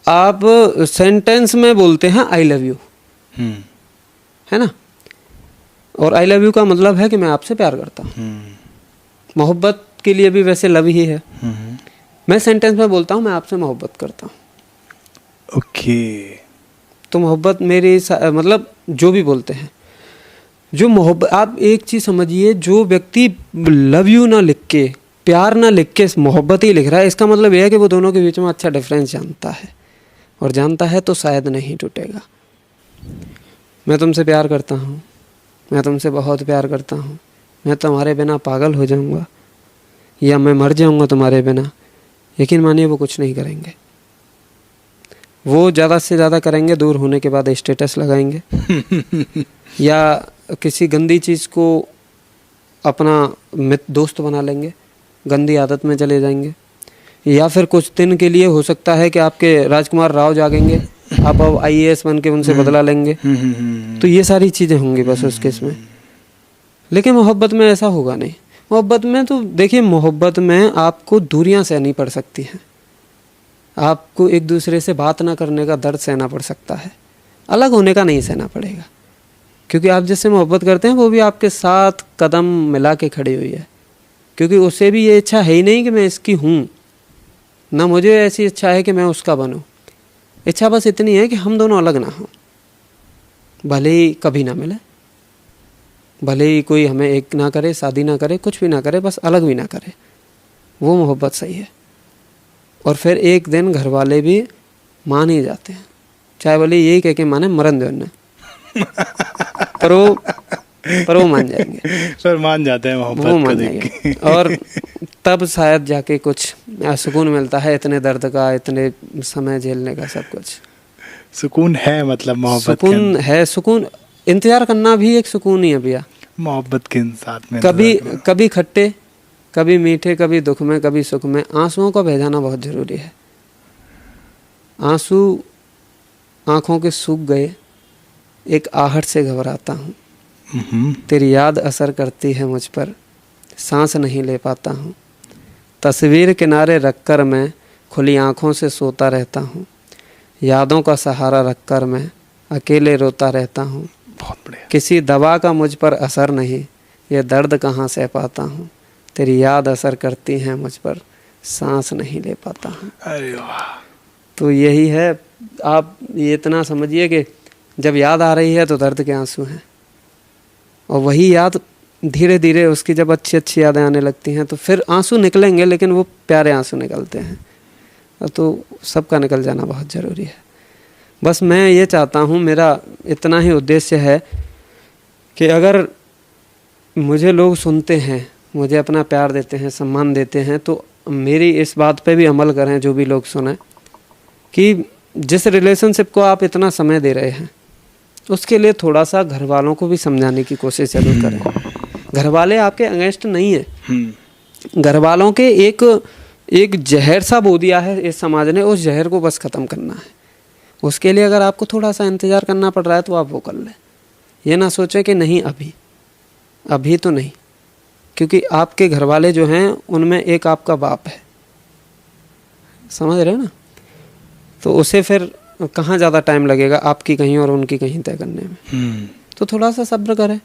आप सेंटेंस में बोलते हैं आई लव यू, है ना, और आई लव यू का मतलब है कि मैं आपसे प्यार करता हूँ। मोहब्बत के लिए भी वैसे लव ही है। मैं सेंटेंस में बोलता हूँ मैं आपसे मोहब्बत करता हूँ। ओके। तो मोहब्बत मेरी मतलब जो भी बोलते हैं, जो मोहब्बत, आप एक चीज़ समझिए, जो व्यक्ति लव यू ना लिख के, प्यार ना लिख के मोहब्बत ही लिख रहा है, इसका मतलब यह है कि वो दोनों के बीच में अच्छा डिफरेंस जानता है, और जानता है तो शायद नहीं टूटेगा। मैं तुमसे प्यार करता हूँ, मैं तुमसे बहुत प्यार करता हूँ, मैं तुम्हारे बिना पागल हो जाऊँगा या मैं मर जाऊँगा तुम्हारे बिना, यकीन मानिए वो कुछ नहीं करेंगे। वो ज़्यादा से ज़्यादा करेंगे दूर होने के बाद स्टेटस लगाएंगे या किसी गंदी चीज़ को अपना दोस्त बना लेंगे, गंदी आदत में चले जाएंगे, या फिर कुछ दिन के लिए हो सकता है कि आपके राजकुमार राव जागेंगे, आप अब IAS बन के उनसे बदला लेंगे। तो ये सारी चीज़ें होंगी बस उस केस में। लेकिन मोहब्बत में ऐसा होगा नहीं। मोहब्बत में तो देखिए, मोहब्बत में आपको दूरियां सहनी पड़ सकती हैं, आपको एक दूसरे से बात ना करने का दर्द सहना पड़ सकता है, अलग होने का नहीं सहना पड़ेगा, क्योंकि आप जिससे मोहब्बत करते हैं वो भी आपके साथ कदम मिला के खड़ी हुई है, क्योंकि उसे भी ये इच्छा है ही नहीं कि मैं इसकी हूँ, ना मुझे ऐसी इच्छा है कि मैं उसका बनूँ। इच्छा बस इतनी है कि हम दोनों अलग ना हों, भले ही कभी ना मिले, भले ही कोई हमें एक ना करे, शादी ना करे, कुछ भी ना करे, बस अलग भी ना करे, वो मोहब्बत सही है। और फिर एक दिन घर वाले भी मान ही जाते हैं, चाहे भले यही कह के माने मरन दो उन्हें, पर वो मान जाएंगे, पर मान जाते हैं मोहब्बत वो मान जाएंगे। और तब शायद जाके कुछ सुकून मिलता है, इतने दर्द का, इतने समय झेलने का, सब कुछ सुकून है। मतलब मोहब्बत सुकून है, सुकून इंतजार करना भी एक सुकून ही है भैया। मोहब्बत के साथ में कभी खट्टे, कभी मीठे, कभी दुख में, कभी सुख में आंसुओं को बहजाना बहुत ज़रूरी है। आंसू आँखों के सूख गए, एक आहट से घबराता हूँ, तेरी याद असर करती है मुझ पर, सांस नहीं ले पाता हूँ, तस्वीर किनारे रखकर मैं खुली आँखों से सोता रहता हूँ, यादों का सहारा रखकर मैं अकेले रोता रहता हूँ, बहुत बढ़िया। किसी दवा का मुझ पर असर नहीं, ये दर्द कहाँ सह पाता हूँ, तेरी याद असर करती है मुझ पर, सांस नहीं ले पाता हूँ। अरे वाह। तो यही है, आप ये इतना समझिए कि जब याद आ रही है तो दर्द के आंसू हैं, और वही याद धीरे धीरे उसकी जब अच्छी अच्छी यादें आने लगती हैं तो फिर आंसू निकलेंगे, लेकिन वो प्यारे आंसू निकलते हैं। तो सबका निकल जाना बहुत ज़रूरी है। बस मैं ये चाहता हूँ, मेरा इतना ही उद्देश्य है कि अगर मुझे लोग सुनते हैं, मुझे अपना प्यार देते हैं, सम्मान देते हैं, तो मेरी इस बात पे भी अमल करें, जो भी लोग सुने, कि जिस रिलेशनशिप को आप इतना समय दे रहे हैं उसके लिए थोड़ा सा घर वालों को भी समझाने की कोशिश जरूर करें। घर वाले आपके अगेंस्ट नहीं है, घर वालों के एक जहर सा बो दिया है इस समाज ने, उस जहर को बस ख़त्म करना है। उसके लिए अगर आपको थोड़ा सा इंतज़ार करना पड़ रहा है तो आप वो कर लें। ये ना सोचें कि नहीं अभी तो नहीं, क्योंकि आपके घर वाले जो हैं उनमें एक आपका बाप है, समझ रहे हैं ना, तो उसे फिर कहाँ ज़्यादा टाइम लगेगा आपकी कहीं और उनकी कहीं तय करने में। तो थोड़ा सा सब्र करें,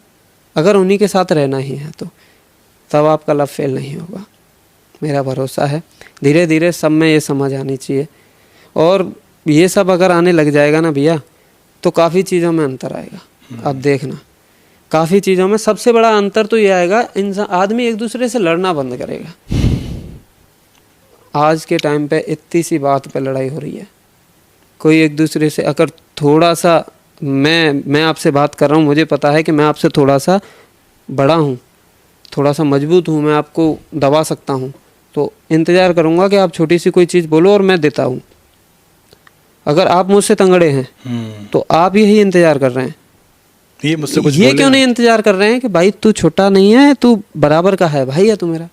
अगर उन्हीं के साथ रहना ही है तो तब आपका लव फेल नहीं होगा, मेरा भरोसा है। धीरे धीरे सब में ये समझ आनी चाहिए, और ये सब अगर आने लग जाएगा ना भैया, तो काफ़ी चीज़ों में अंतर आएगा। आप देखना, काफ़ी चीज़ों में सबसे बड़ा अंतर तो ये आएगा, इंसान आदमी एक दूसरे से लड़ना बंद करेगा। आज के टाइम पे इतनी सी बात पे लड़ाई हो रही है। कोई एक दूसरे से अगर थोड़ा सा, मैं आपसे बात कर रहा हूँ, मुझे पता है कि मैं आपसे थोड़ा सा बड़ा हूँ, थोड़ा सा मजबूत हूँ, मैं आपको दबा सकता हूँ, तो इंतज़ार करूँगा कि आप छोटी सी कोई चीज़ बोलो और मैं देता हूँ। अगर आप मुझसे तंगड़े हैं तो आप यही इंतज़ार कर रहे हैं, ये मुझसे कुछ ये क्यों नहीं इंतज़ार कर रहे हैं कि भाई तू छोटा नहीं है, तू बराबर का है, भाई है तू मेरा।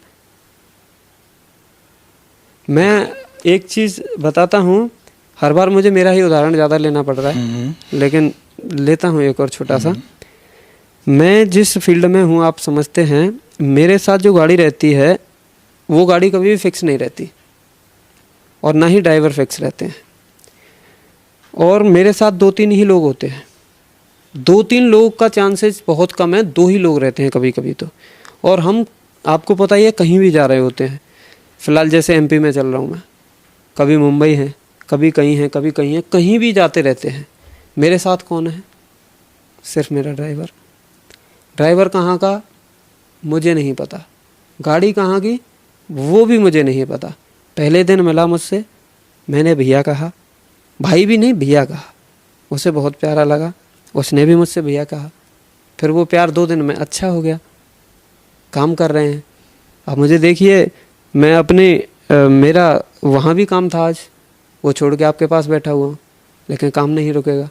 मैं एक चीज़ बताता हूँ, हर बार मुझे मेरा ही उदाहरण ज़्यादा लेना पड़ रहा है, लेकिन लेता हूँ एक और छोटा सा। मैं जिस फील्ड में हूँ, आप समझते हैं, मेरे साथ जो गाड़ी रहती है वो गाड़ी कभी भी फिक्स नहीं रहती, और ना ही ड्राइवर फिक्स रहते हैं। और मेरे साथ 2-3 ही लोग होते हैं, 2-3 लोग का चांसेस बहुत कम है, 2 ही लोग रहते हैं कभी कभी तो। और हम, आपको पता ही है, कहीं भी जा रहे होते हैं। फ़िलहाल जैसे MP में चल रहा हूँ मैं, कभी मुंबई है, कभी कहीं है, कभी कहीं है, कहीं भी जाते रहते हैं। मेरे साथ कौन है? सिर्फ मेरा ड्राइवर। ड्राइवर कहाँ का मुझे नहीं पता, गाड़ी कहाँ की वो भी मुझे नहीं पता। पहले दिन मिला मुझसे, मैंने भैया कहा, भाई भी नहीं भैया कहा, उसे बहुत प्यारा लगा, उसने भी मुझसे भैया कहा। फिर वो प्यार 2 दिन में अच्छा हो गया, काम कर रहे हैं। अब मुझे देखिए, मैं अपने मेरा वहाँ भी काम था, आज वो छोड़ के आपके पास बैठा हुआ हूँ, लेकिन काम नहीं रुकेगा,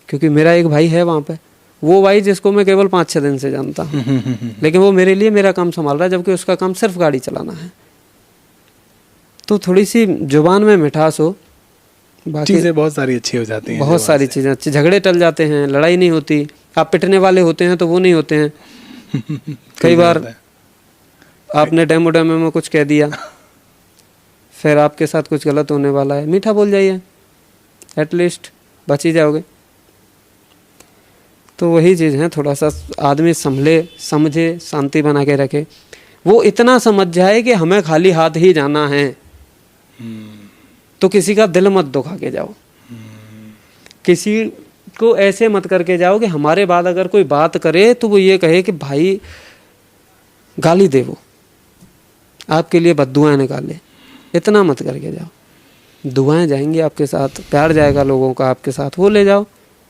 क्योंकि मेरा एक भाई है वहाँ पे, वो भाई जिसको मैं केवल 5-6 दिन से जानता हूँ, लेकिन वो मेरे लिए मेरा काम संभाल रहा है, जबकि उसका काम सिर्फ गाड़ी चलाना है। तो थोड़ी सी जुबान में मिठास हो, बाकी चीज़ें बहुत सारी अच्छी हो जाती हैं, बहुत सारी चीज़ें अच्छी, झगड़े टल जाते हैं, लड़ाई नहीं होती। आप पिटने वाले होते हैं तो वो नहीं होते हैं। कई बार आपने डेमो में कुछ कह दिया, फिर आपके साथ कुछ गलत होने वाला है, मीठा बोल जाइए, एटलीस्ट बच ही जाओगे। तो वही चीज़ है, थोड़ा सा आदमी संभले, समझे, शांति बना के रखे। वो इतना समझ जाए कि हमें खाली हाथ ही जाना है, तो किसी का दिल मत दुखा के जाओ, किसी को ऐसे मत करके जाओ कि हमारे बाद अगर कोई बात करे तो वो ये कहे कि भाई गाली दे, वो आपके लिए बद्दुआएं निकाले। इतना मत करके जाओ, दुआएं जाएंगी आपके साथ, प्यार जाएगा लोगों का आपके साथ, वो ले जाओ।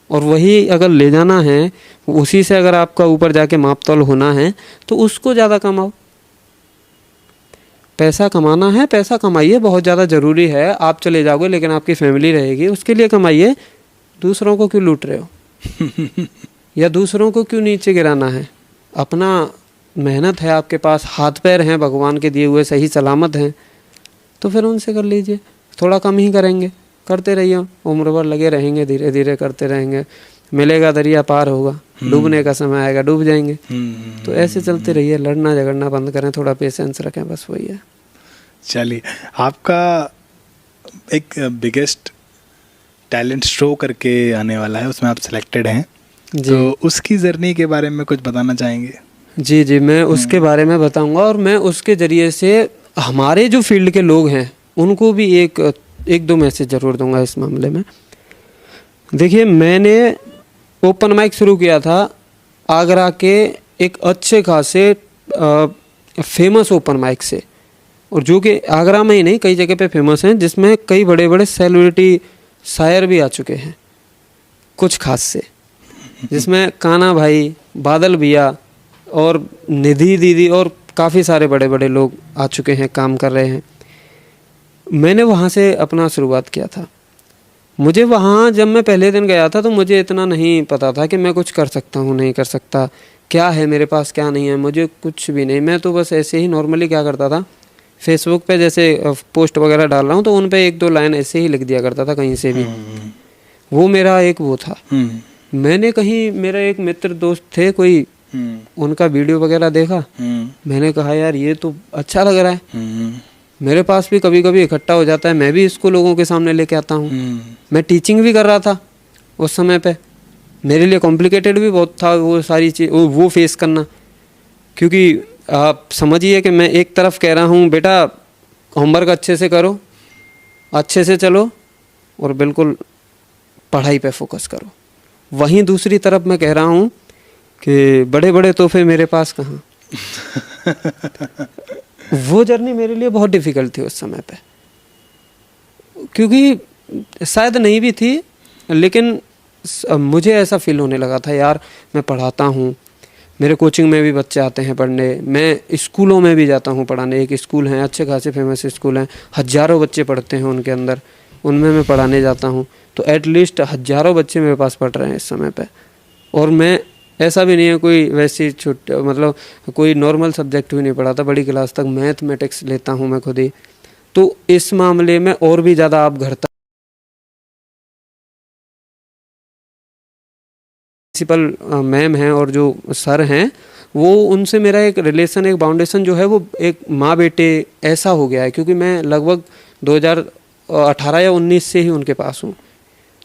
और वही अगर ले जाना है, उसी से अगर आपका ऊपर जाके मापतौल होना है, तो उसको ज़्यादा कमाओ। पैसा कमाना है, पैसा कमाइए, बहुत ज़्यादा ज़रूरी है। आप चले जाओगे लेकिन आपकी फैमिली रहेगी, उसके लिए कमाइए। दूसरों को क्यों लूट रहे हो या दूसरों को क्यों नीचे गिराना है? अपना मेहनत है आपके पास, हाथ पैर हैं भगवान के दिए हुए, सही सलामत हैं, तो फिर उनसे कर लीजिए। थोड़ा कम ही करेंगे, करते रहिए, उम्र भर लगे रहेंगे, धीरे धीरे करते रहेंगे, मिलेगा दरिया पार होगा, डूबने का समय आएगा, डूब जाएंगे। तो ऐसे चलते रहिए, लड़ना झगड़ना बंद करें, थोड़ा पेशेंस रखें, बस वही है। चलिए, आपका एक बिगेस्ट टैलेंट शो करके आने वाला है, उसमें आप सिलेक्टेड हैं, तो उसकी जर्नी के बारे में कुछ बताना चाहेंगे? जी जी, मैं उसके बारे में बताऊंगा, और मैं उसके ज़रिए से हमारे जो फील्ड के लोग हैं उनको भी एक दो मैसेज ज़रूर दूंगा इस मामले में। देखिए, मैंने ओपन माइक शुरू किया था आगरा के एक अच्छे खासे फेमस ओपन माइक से, और जो कि आगरा में ही नहीं कई जगह पे फेमस हैं, जिसमें कई बड़े बड़े सेलिब्रिटी शायर भी आ चुके हैं कुछ खास से, जिसमें काना भाई, बादल भैया और निधि दीदी और काफ़ी सारे बड़े बड़े लोग आ चुके हैं, काम कर रहे हैं। मैंने वहाँ से अपना शुरुआत किया था। मुझे वहाँ जब मैं पहले दिन गया था तो मुझे इतना नहीं पता था कि मैं कुछ कर सकता हूँ, नहीं कर सकता, क्या है मेरे पास क्या नहीं है, मुझे कुछ भी नहीं। मैं तो बस ऐसे ही नॉर्मली क्या करता था, फेसबुक पे जैसे पोस्ट वगैरह डाल रहा हूँ तो उन पे 1-2 लाइन ऐसे ही लिख दिया करता था कहीं से भी। वो मेरा एक वो था। मैंने कहीं, मेरा एक मित्र दोस्त थे कोई, उनका वीडियो वगैरह देखा, मैंने कहा यार ये तो अच्छा लग रहा है, मेरे पास भी कभी कभी इकट्ठा हो जाता है, मैं भी इसको लोगों के सामने लेके आता हूँ। मैं टीचिंग भी कर रहा था उस समय पे, मेरे लिए कॉम्प्लिकेटेड भी बहुत था वो सारी चीज़, वो फेस करना, क्योंकि आप समझिए कि मैं एक तरफ कह रहा हूँ बेटा होमवर्क अच्छे से करो, अच्छे से चलो और बिल्कुल पढ़ाई पे फोकस करो, वहीं दूसरी तरफ मैं कह रहा हूँ कि बड़े बड़े तोहफे मेरे पास कहाँ। वो जर्नी मेरे लिए बहुत डिफ़िकल्ट थी उस समय पे, क्योंकि शायद नहीं भी थी, लेकिन मुझे ऐसा फील होने लगा था यार मैं पढ़ाता हूँ, मेरे कोचिंग में भी बच्चे आते हैं पढ़ने, मैं स्कूलों में भी जाता हूँ पढ़ाने। एक स्कूल हैं, अच्छे खासे फेमस स्कूल हैं, हज़ारों बच्चे पढ़ते हैं उनके अंदर, उनमें मैं पढ़ाने जाता हूँ। तो एटलीस्ट हज़ारों बच्चे मेरे पास पढ़ रहे हैं इस समय पे, और मैं ऐसा भी नहीं है कोई वैसी मतलब कोई नॉर्मल सब्जेक्ट भी नहीं पढ़ाता, बड़ी क्लास तक मैथमेटिक्स लेता हूँ मैं खुद ही। तो इस मामले में और भी ज़्यादा आप घर तक प्रिंसिपल मैम हैं और जो सर हैं, वो उनसे मेरा एक रिलेशन, एक बाउंडेशन जो है वो एक माँ बेटे ऐसा हो गया है, क्योंकि मैं लगभग 2018 या 19 से ही उनके पास हूँ।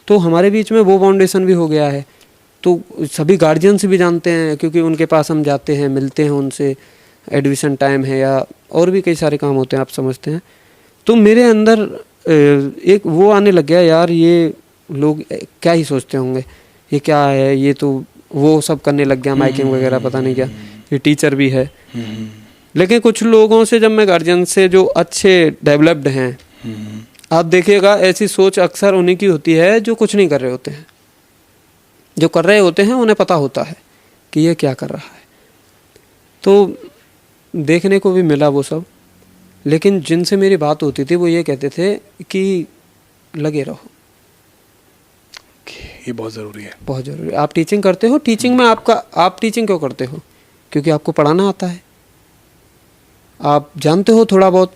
तो हमारे बीच में वो बाउंडेशन भी हो गया है। तो सभी गार्जियंस भी जानते हैं, क्योंकि उनके पास हम जाते हैं, मिलते हैं उनसे, एडमिशन टाइम है या और भी कई सारे काम होते हैं, आप समझते हैं। तो मेरे अंदर एक वो आने लग गया, यार ये लोग क्या ही सोचते होंगे, ये क्या है, ये तो वो सब करने लग गया, माइकिंग वगैरह पता नहीं क्या, ये टीचर भी है। लेकिन कुछ लोगों से जब मैं गार्जियन से जो अच्छे डेवलप्ड हैं, आप देखिएगा ऐसी सोच अक्सर उन्हीं की होती है जो कुछ नहीं कर रहे होते हैं। जो कर रहे होते हैं उन्हें पता होता है कि ये क्या कर रहा है। तो देखने को भी मिला वो सब, लेकिन जिनसे मेरी बात होती थी वो ये कहते थे कि लगे रहो, ये बहुत ज़रूरी है, बहुत ज़रूरी है। आप टीचिंग करते हो, टीचिंग में आप टीचिंग क्यों करते हो? क्योंकि आपको पढ़ाना आता है, आप जानते हो थोड़ा बहुत,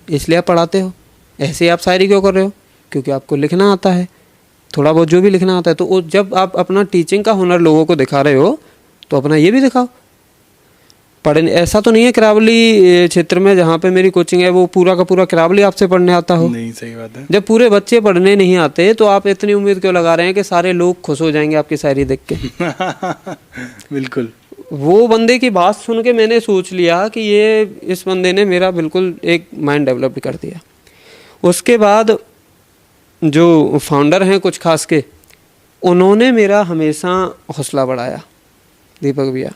इसलिए आप पढ़ाते हो। ऐसे आप शायरी क्यों कर रहे हो? क्योंकि आपको लिखना आता है, थोड़ा बहुत जो भी लिखना आता है। तो जब आप अपना टीचिंग का हुनर लोगों को दिखा रहे हो तो अपना ये भी दिखाओ। पढ़ने ऐसा तो नहीं है करावली क्षेत्र में जहाँ पे मेरी कोचिंग है वो पूरा का पूरा करावली आपसे पढ़ने आता हो। नहीं, सही बात है। जब पूरे बच्चे पढ़ने नहीं आते तो आप इतनी उम्मीद क्यों लगा रहे हैं कि सारे लोग खुश हो जाएंगे आपकी शायरी देख के? बिल्कुल। वो बंदे की बात सुन के मैंने सोच लिया कि ये इस बंदे ने मेरा बिल्कुल एक माइंड डेवलप कर दिया। उसके बाद जो फाउंडर हैं कुछ खास के, उन्होंने मेरा हमेशा हौसला बढ़ाया, दीपक भैया।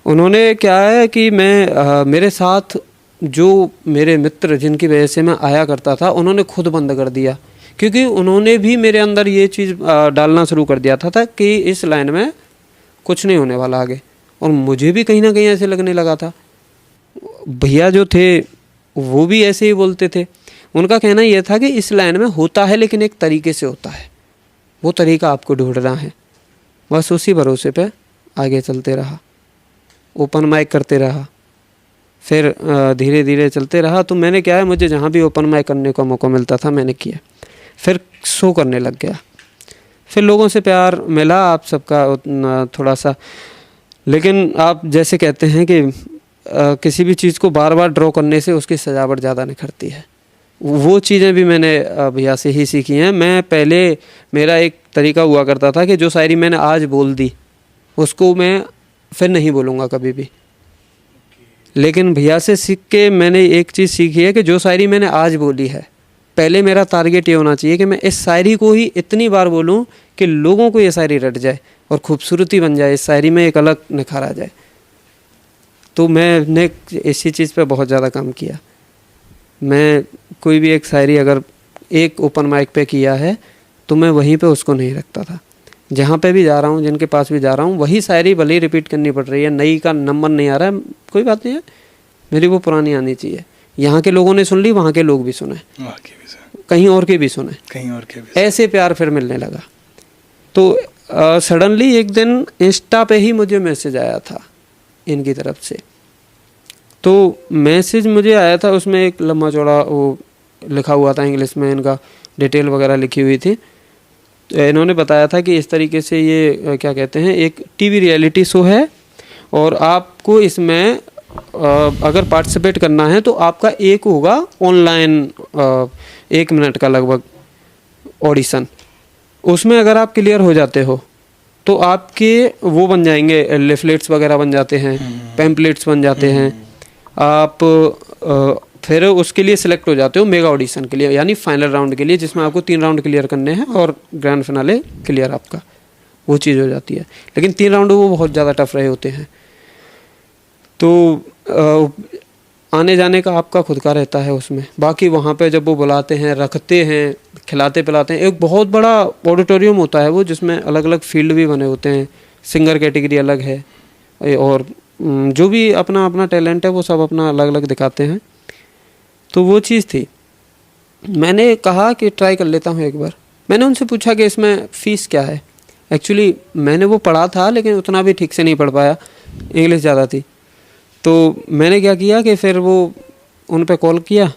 उन्होंने क्या है कि मेरे साथ जो मेरे मित्र जिनकी वजह से मैं आया करता था, उन्होंने खुद बंद कर दिया, क्योंकि उन्होंने भी मेरे अंदर ये चीज़ डालना शुरू कर दिया था कि इस लाइन में कुछ नहीं होने वाला आगे। और मुझे भी कहीं ना कहीं ऐसे लगने लगा था। भैया जो थे वो भी ऐसे ही बोलते थे। उनका कहना यह था कि इस लाइन में होता है लेकिन एक तरीके से होता है, वो तरीका आपको ढूंढना है। बस उसी भरोसे पे आगे चलते रहा, ओपन माइक करते रहा, फिर धीरे धीरे चलते रहा। तो मैंने क्या है, मुझे जहाँ भी ओपन माइक करने का मौका मिलता था मैंने किया, फिर शो करने लग गया, फिर लोगों से प्यार मिला आप सबका थोड़ा सा। लेकिन आप जैसे कहते हैं कि किसी भी चीज़ को बार बार ड्रॉ करने से उसकी सजावट ज़्यादा निखरती है, वो चीज़ें भी मैंने भैया से ही सीखी हैं। मैं पहले मेरा एक तरीका हुआ करता था कि जो शायरी मैंने आज बोल दी उसको मैं फिर नहीं बोलूँगा कभी भी। लेकिन भैया से सीख के मैंने एक चीज़ सीखी है कि जो शायरी मैंने आज बोली है, पहले मेरा टारगेट ये होना चाहिए कि मैं इस शायरी को ही इतनी बार बोलूं कि लोगों को ये शायरी रट जाए और खूबसूरती बन जाए, इस शायरी में एक अलग निखार आ जाए। तो मैंने इसी चीज़ पे बहुत ज़्यादा काम किया। मैं कोई भी एक शायरी अगर एक ओपन माइक पे किया है तो मैं वहीं पे उसको नहीं रखता था। जहाँ पे भी जा रहा हूँ, जिनके पास भी जा रहा हूँ, वही शायरी भले ही रिपीट करनी पड़ रही है, नई का नंबर नहीं आ रहा है, कोई बात नहीं है, मेरी वो पुरानी आनी चाहिए। यहाँ के लोगों ने सुन ली, वहाँ के लोग भी सुने, कहीं और के भी सुने, कहीं और के भी। ऐसे प्यार फिर मिलने लगा। तो सडनली एक दिन इंस्टा पे ही मुझे मैसेज आया था इनकी तरफ से। तो मैसेज मुझे आया था, उसमें एक लंबा चौड़ा वो लिखा हुआ था इंग्लिश में, इनका डिटेल वगैरह लिखी हुई थी। तो इन्होंने बताया था कि इस तरीके से ये क्या कहते हैं, एक टीवी रियलिटी शो है और आपको इसमें अगर पार्टिसिपेट करना है तो आपका एक होगा ऑनलाइन 1 मिनट का लगभग ऑडिशन। उसमें अगर आप क्लियर हो जाते हो तो आपके वो बन जाएंगे, लिफलेट्स वगैरह बन जाते हैं, पैम्पलेट्स बन जाते हैं। आप फिर उसके लिए सिलेक्ट हो जाते हो मेगा ऑडिशन के लिए, यानी फाइनल राउंड के लिए, जिसमें आपको 3 राउंड क्लियर करने हैं और ग्रैंड फिनाले क्लियर आपका। वो चीज़ हो जाती है। लेकिन 3 राउंड वो बहुत ज़्यादा टफ रहे होते हैं। तो आने जाने का आपका खुद का रहता है उसमें। बाकी वहाँ पे जब वो बुलाते हैं, रखते हैं, खिलाते पिलाते हैं, एक बहुत बड़ा ऑडिटोरियम होता है वो, जिसमें अलग अलग फील्ड भी बने होते हैं। सिंगर कैटेगरी अलग है, और जो भी अपना अपना टैलेंट है वो सब अपना अलग अलग दिखाते हैं। तो वो चीज़ थी। मैंने कहा कि ट्राई कर लेता हूँ एक बार। मैंने उनसे पूछा कि इसमें फ़ीस क्या है। एक्चुअली मैंने वो पढ़ा था लेकिन उतना भी ठीक से नहीं पढ़ पाया, इंग्लिश ज़्यादा थी। तो मैंने क्या किया कि फिर वो उन पे कॉल किया,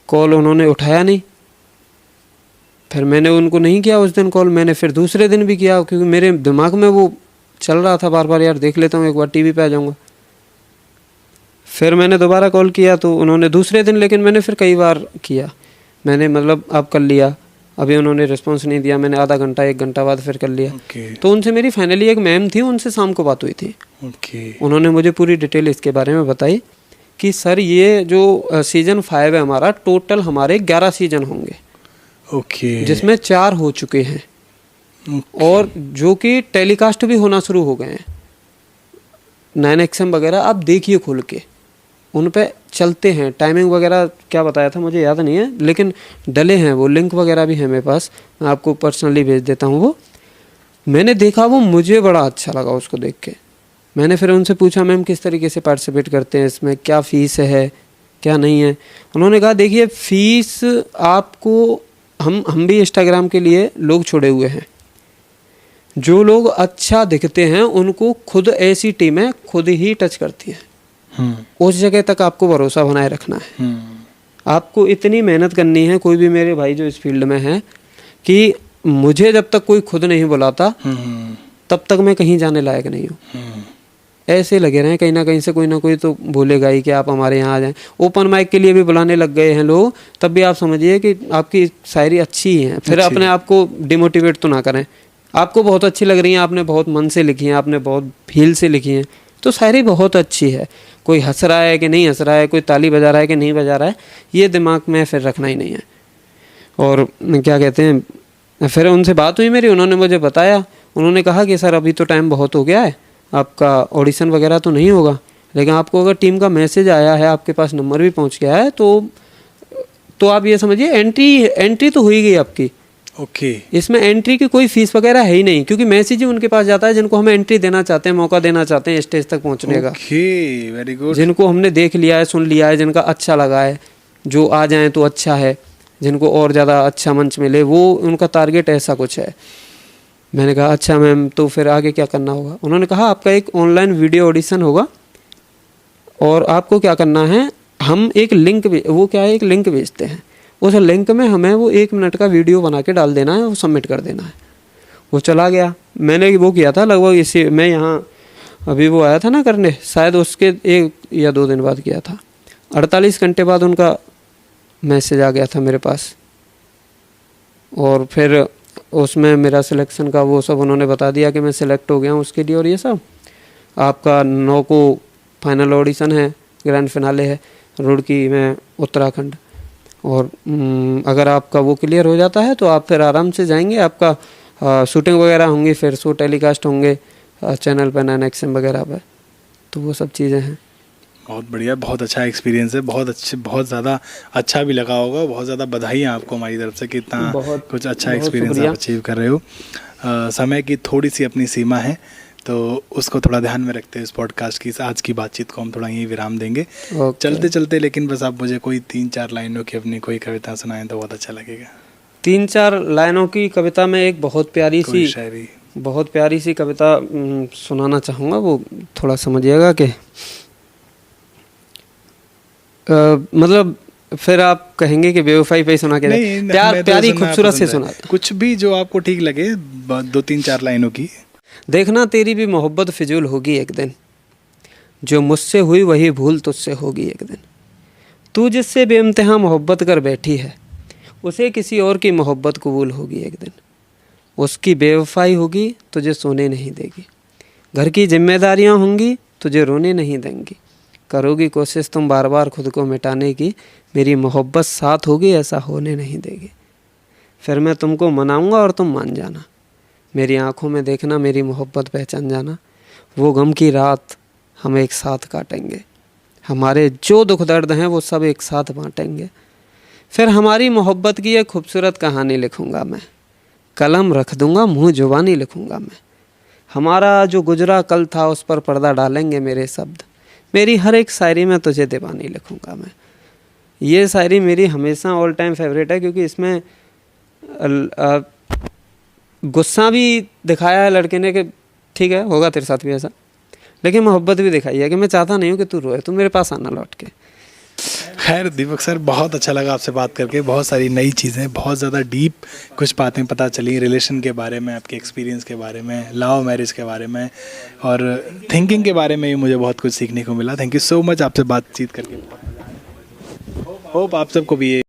कॉल उन्होंने उठाया नहीं। फिर मैंने उनको नहीं किया उस दिन कॉल, मैंने फिर दूसरे दिन भी किया, क्योंकि मेरे दिमाग में वो चल रहा था बार बार, यार देख लेता हूँ एक बार, टीवी पे आ जाऊँगा। फिर मैंने दोबारा कॉल किया तो उन्होंने दूसरे दिन, लेकिन मैंने फिर कई बार किया, मैंने मतलब अब कर लिया, अभी उन्होंने रिस्पॉन्स नहीं दिया, मैंने आधा घंटा 1 घंटा बाद फिर कर लिया। तो उनसे मेरी फाइनली एक मैम थी, उनसे शाम को बात हुई थी। उन्होंने मुझे पूरी डिटेल इसके बारे में बताई कि सर ये जो सीज़न 5 है हमारा, टोटल हमारे 11 सीज़न होंगे, जिसमें 4 हो चुके हैं, और जो कि टेलीकास्ट भी होना शुरू हो गए हैं। 9XM वगैरह आप देखिए खुल के, उन पे चलते हैं। टाइमिंग वगैरह क्या बताया था मुझे याद नहीं है, लेकिन डले हैं वो, लिंक वगैरह भी है मेरे पास, मैं आपको पर्सनली भेज देता हूँ। वो मैंने देखा, वो मुझे बड़ा अच्छा लगा उसको देख के। मैंने फिर उनसे पूछा मैम किस तरीके से पार्टिसिपेट करते हैं इसमें, क्या फ़ीस है क्या नहीं है। उन्होंने कहा देखिए फ़ीस आपको, हम भी इंस्टाग्राम के लिए लोग छोड़े हुए हैं, जो लोग अच्छा दिखते हैं उनको खुद ऐसी टीमें खुद ही टच करती हैं। उस जगह तक आपको भरोसा बनाए रखना है, आपको इतनी मेहनत करनी है। कोई भी मेरे भाई जो इस फील्ड में है, कि मुझे जब तक कोई खुद नहीं बुलाता तब तक मैं कहीं जाने लायक नहीं हूँ। ऐसे लगे रहे, कहीं ना कहीं से कोई ना कोई तो बोलेगा ही कि आप हमारे यहाँ आ जाएं। ओपन माइक के लिए भी बुलाने लग गए हैं लोग, तब भी आप समझिए कि आपकी शायरी अच्छी ही है, फिर अपने आप को डिमोटिवेट तो ना करें। आपको बहुत अच्छी लग रही है, आपने बहुत मन से लिखी है, आपने बहुत फील से लिखी है, तो शायरी बहुत अच्छी है। कोई हंस रहा है कि नहीं हंस रहा है, कोई ताली बजा रहा है कि नहीं बजा रहा है, ये दिमाग में फिर रखना ही नहीं है। और क्या कहते हैं, फिर उनसे बात हुई मेरी, उन्होंने मुझे बताया, उन्होंने कहा कि सर अभी तो टाइम बहुत हो गया है, आपका ऑडिशन वगैरह तो नहीं होगा, लेकिन आपको अगर टीम का मैसेज आया है, आपके पास नंबर भी पहुंच गया है, तो आप ये समझिए एंट्री तो हुई गई आपकी। इसमें एंट्री की कोई फीस वगैरह है ही नहीं, क्योंकि मैसेज ही उनके पास जाता है जिनको हम एंट्री देना चाहते हैं, मौका देना चाहते हैं स्टेज तक पहुंचने का। Very good. जिनको हमने देख लिया है, सुन लिया है, जिनका अच्छा लगा है, जो आ जाएं तो अच्छा है, जिनको और ज़्यादा अच्छा मंच मिले, वो उनका टारगेट ऐसा कुछ है। मैंने कहा अच्छा मैम, तो फिर आगे क्या करना होगा। उन्होंने कहा आपका एक ऑनलाइन वीडियो ऑडिशन होगा, और आपको क्या करना है, हम एक लिंक, वो क्या है, एक लिंक भेजते हैं, उस लिंक में हमें वो 1 मिनट का वीडियो बना के डाल देना है, वो सबमिट कर देना है। वो चला गया, मैंने वो किया था लगभग इसी, मैं यहाँ अभी वो आया था ना करने, शायद उसके 1 या 2 दिन बाद किया था। 48 घंटे बाद उनका मैसेज आ गया था मेरे पास, और फिर उसमें मेरा सिलेक्शन का वो सब उन्होंने बता दिया कि मैं सिलेक्ट हो गया हूँ उसके लिए, और ये सब आपका 9 को फाइनल ऑडिशन है, ग्रैंड फिनाले है रुड़की में, उत्तराखंड। और अगर आपका वो क्लियर हो जाता है तो आप फिर आराम से जाएंगे, आपका शूटिंग वगैरह होंगी, फिर शो टेलीकास्ट होंगे चैनल पर 9XM वगैरह पर, तो वो सब चीज़ें हैं। बहुत बढ़िया, बहुत अच्छा एक्सपीरियंस है, बहुत अच्छे, बहुत ज़्यादा अच्छा भी लगा होगा। बहुत ज़्यादा बधाई है आपको हमारी तरफ से कि इतना कुछ अच्छा एक्सपीरियंस आप अचीव कर रहे हो। समय की थोड़ी सी अपनी सीमा है, तो उसको थोड़ा ध्यान में रखते हुए इस पॉडकास्ट की आज की बातचीत को हम थोड़ा यहीं विराम देंगे। चलते चलते लेकिन बस आप मुझे कोई 3-4 लाइनों की अपनी कोई कविता सुनाएं तो बहुत अच्छा लगेगा। 3-4 लाइनों की कविता में एक बहुत प्यारी सी कविता सुनाना चाहूँगा, वो थोड़ा समझिएगा कि मतलब फिर आप कहेंगे कि बेवफाई पे सुना के प्यारी खूबसूरत से सुना, कुछ भी जो आपको ठीक लगे, 2-3-4 लाइनों की। देखना तेरी भी मोहब्बत फिजूल होगी एक दिन, जो मुझसे हुई वही भूल तुझसे होगी एक दिन। तू जिससे बेइंतहा मोहब्बत कर बैठी है, उसे किसी और की मोहब्बत कबूल होगी एक दिन। उसकी बेवफाई होगी तुझे सोने नहीं देगी, घर की जिम्मेदारियां होंगी तुझे रोने नहीं देंगी। करोगी कोशिश तुम बार बार खुद को मिटाने की, मेरी मोहब्बत साथ होगी ऐसा होने नहीं देगी। फिर मैं तुमको मनाऊंगा और तुम मान जाना, मेरी आंखों में देखना, मेरी मोहब्बत पहचान जाना, वो गम की रात हम एक साथ काटेंगे, हमारे जो दुख दर्द हैं वो सब एक साथ बांटेंगे, फिर हमारी मोहब्बत की एक खूबसूरत कहानी लिखूँगा मैं, कलम रख दूँगा, मुँह जुबानी लिखूँगा मैं, हमारा जो गुजरा कल था उस पर पर्दा डालेंगे मेरे शब्द, मेरी हर एक शायरी में तुझे दीवानी लिखूँगा मैं। ये शायरी मेरी हमेशा ऑल टाइम फेवरेट है, क्योंकि इसमें गुस्सा भी दिखाया है लड़के ने कि ठीक है होगा तेरे साथ भी ऐसा, लेकिन मोहब्बत भी दिखाई है कि मैं चाहता नहीं हूँ कि तू रोए, तू मेरे पास आना लौट के। खैर दीपक सर, बहुत अच्छा लगा आपसे बात करके, बहुत सारी नई चीज़ें, बहुत ज़्यादा डीप कुछ बातें पता चली रिलेशन के बारे में, आपके एक्सपीरियंस के बारे में, लव मैरिज के बारे में और थिंकिंग के बारे में भी मुझे बहुत कुछ सीखने को मिला। थैंक यू सो मच आपसे बातचीत करके। होप आप सबको भी ये